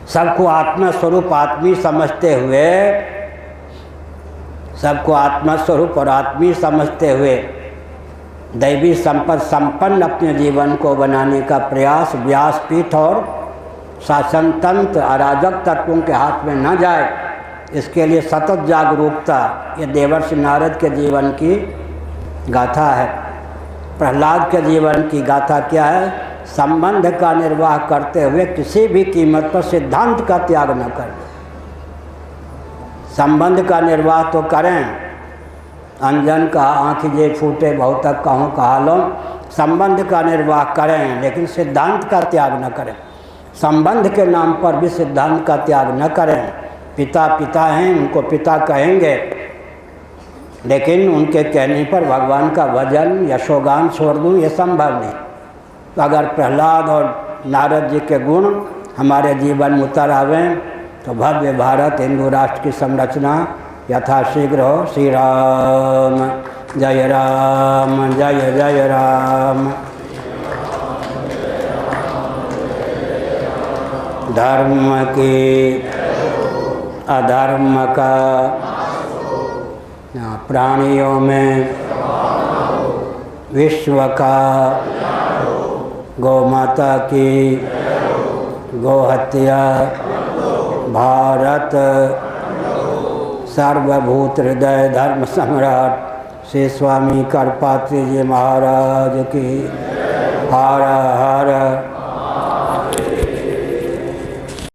सबको आत्मा स्वरूप आत्मी समझते हुए, सबको आत्मा स्वरूप और आत्मी समझते हुए दैवी संपत्ति संपन्न अपने जीवन को बनाने का प्रयास व्यासपीठ और शासन तंत्र अराजक तत्वों के हाथ में न जाए, इसके लिए सतत जागरूकता, ये देवर्षि नारद के जीवन की गाथा है। प्रहलाद के जीवन की गाथा क्या है? संबंध का निर्वाह करते हुए किसी भी कीमत पर सिद्धांत का त्याग न करें। संबंध का निर्वाह तो करें, अंजन का आँख जे छूटे बहुत तक कहूँ कहा लो, संबंध का निर्वाह करें लेकिन सिद्धांत का त्याग न करें। संबंध के नाम पर भी सिद्धांत का त्याग न करें। पिता पिता हैं, उनको पिता कहेंगे, लेकिन उनके कहने पर भगवान का भजन यशोगान छोड़ दूँ, ये संभव नहीं। तो अगर प्रहलाद और नारद जी के गुण हमारे जीवन में उतर आवें तो भव्य भारत हिंदू राष्ट्र की संरचना यथाशीघ्र हो। श्री राम जय राम, जय जय राम। धर्म की अधर्म का प्राणियों में विश्व का, गौ माता की गोहत्या, भारत सर्वभूत हृदय धर्म सम्राट श्री स्वामी करपात्री जी महाराज की हर हर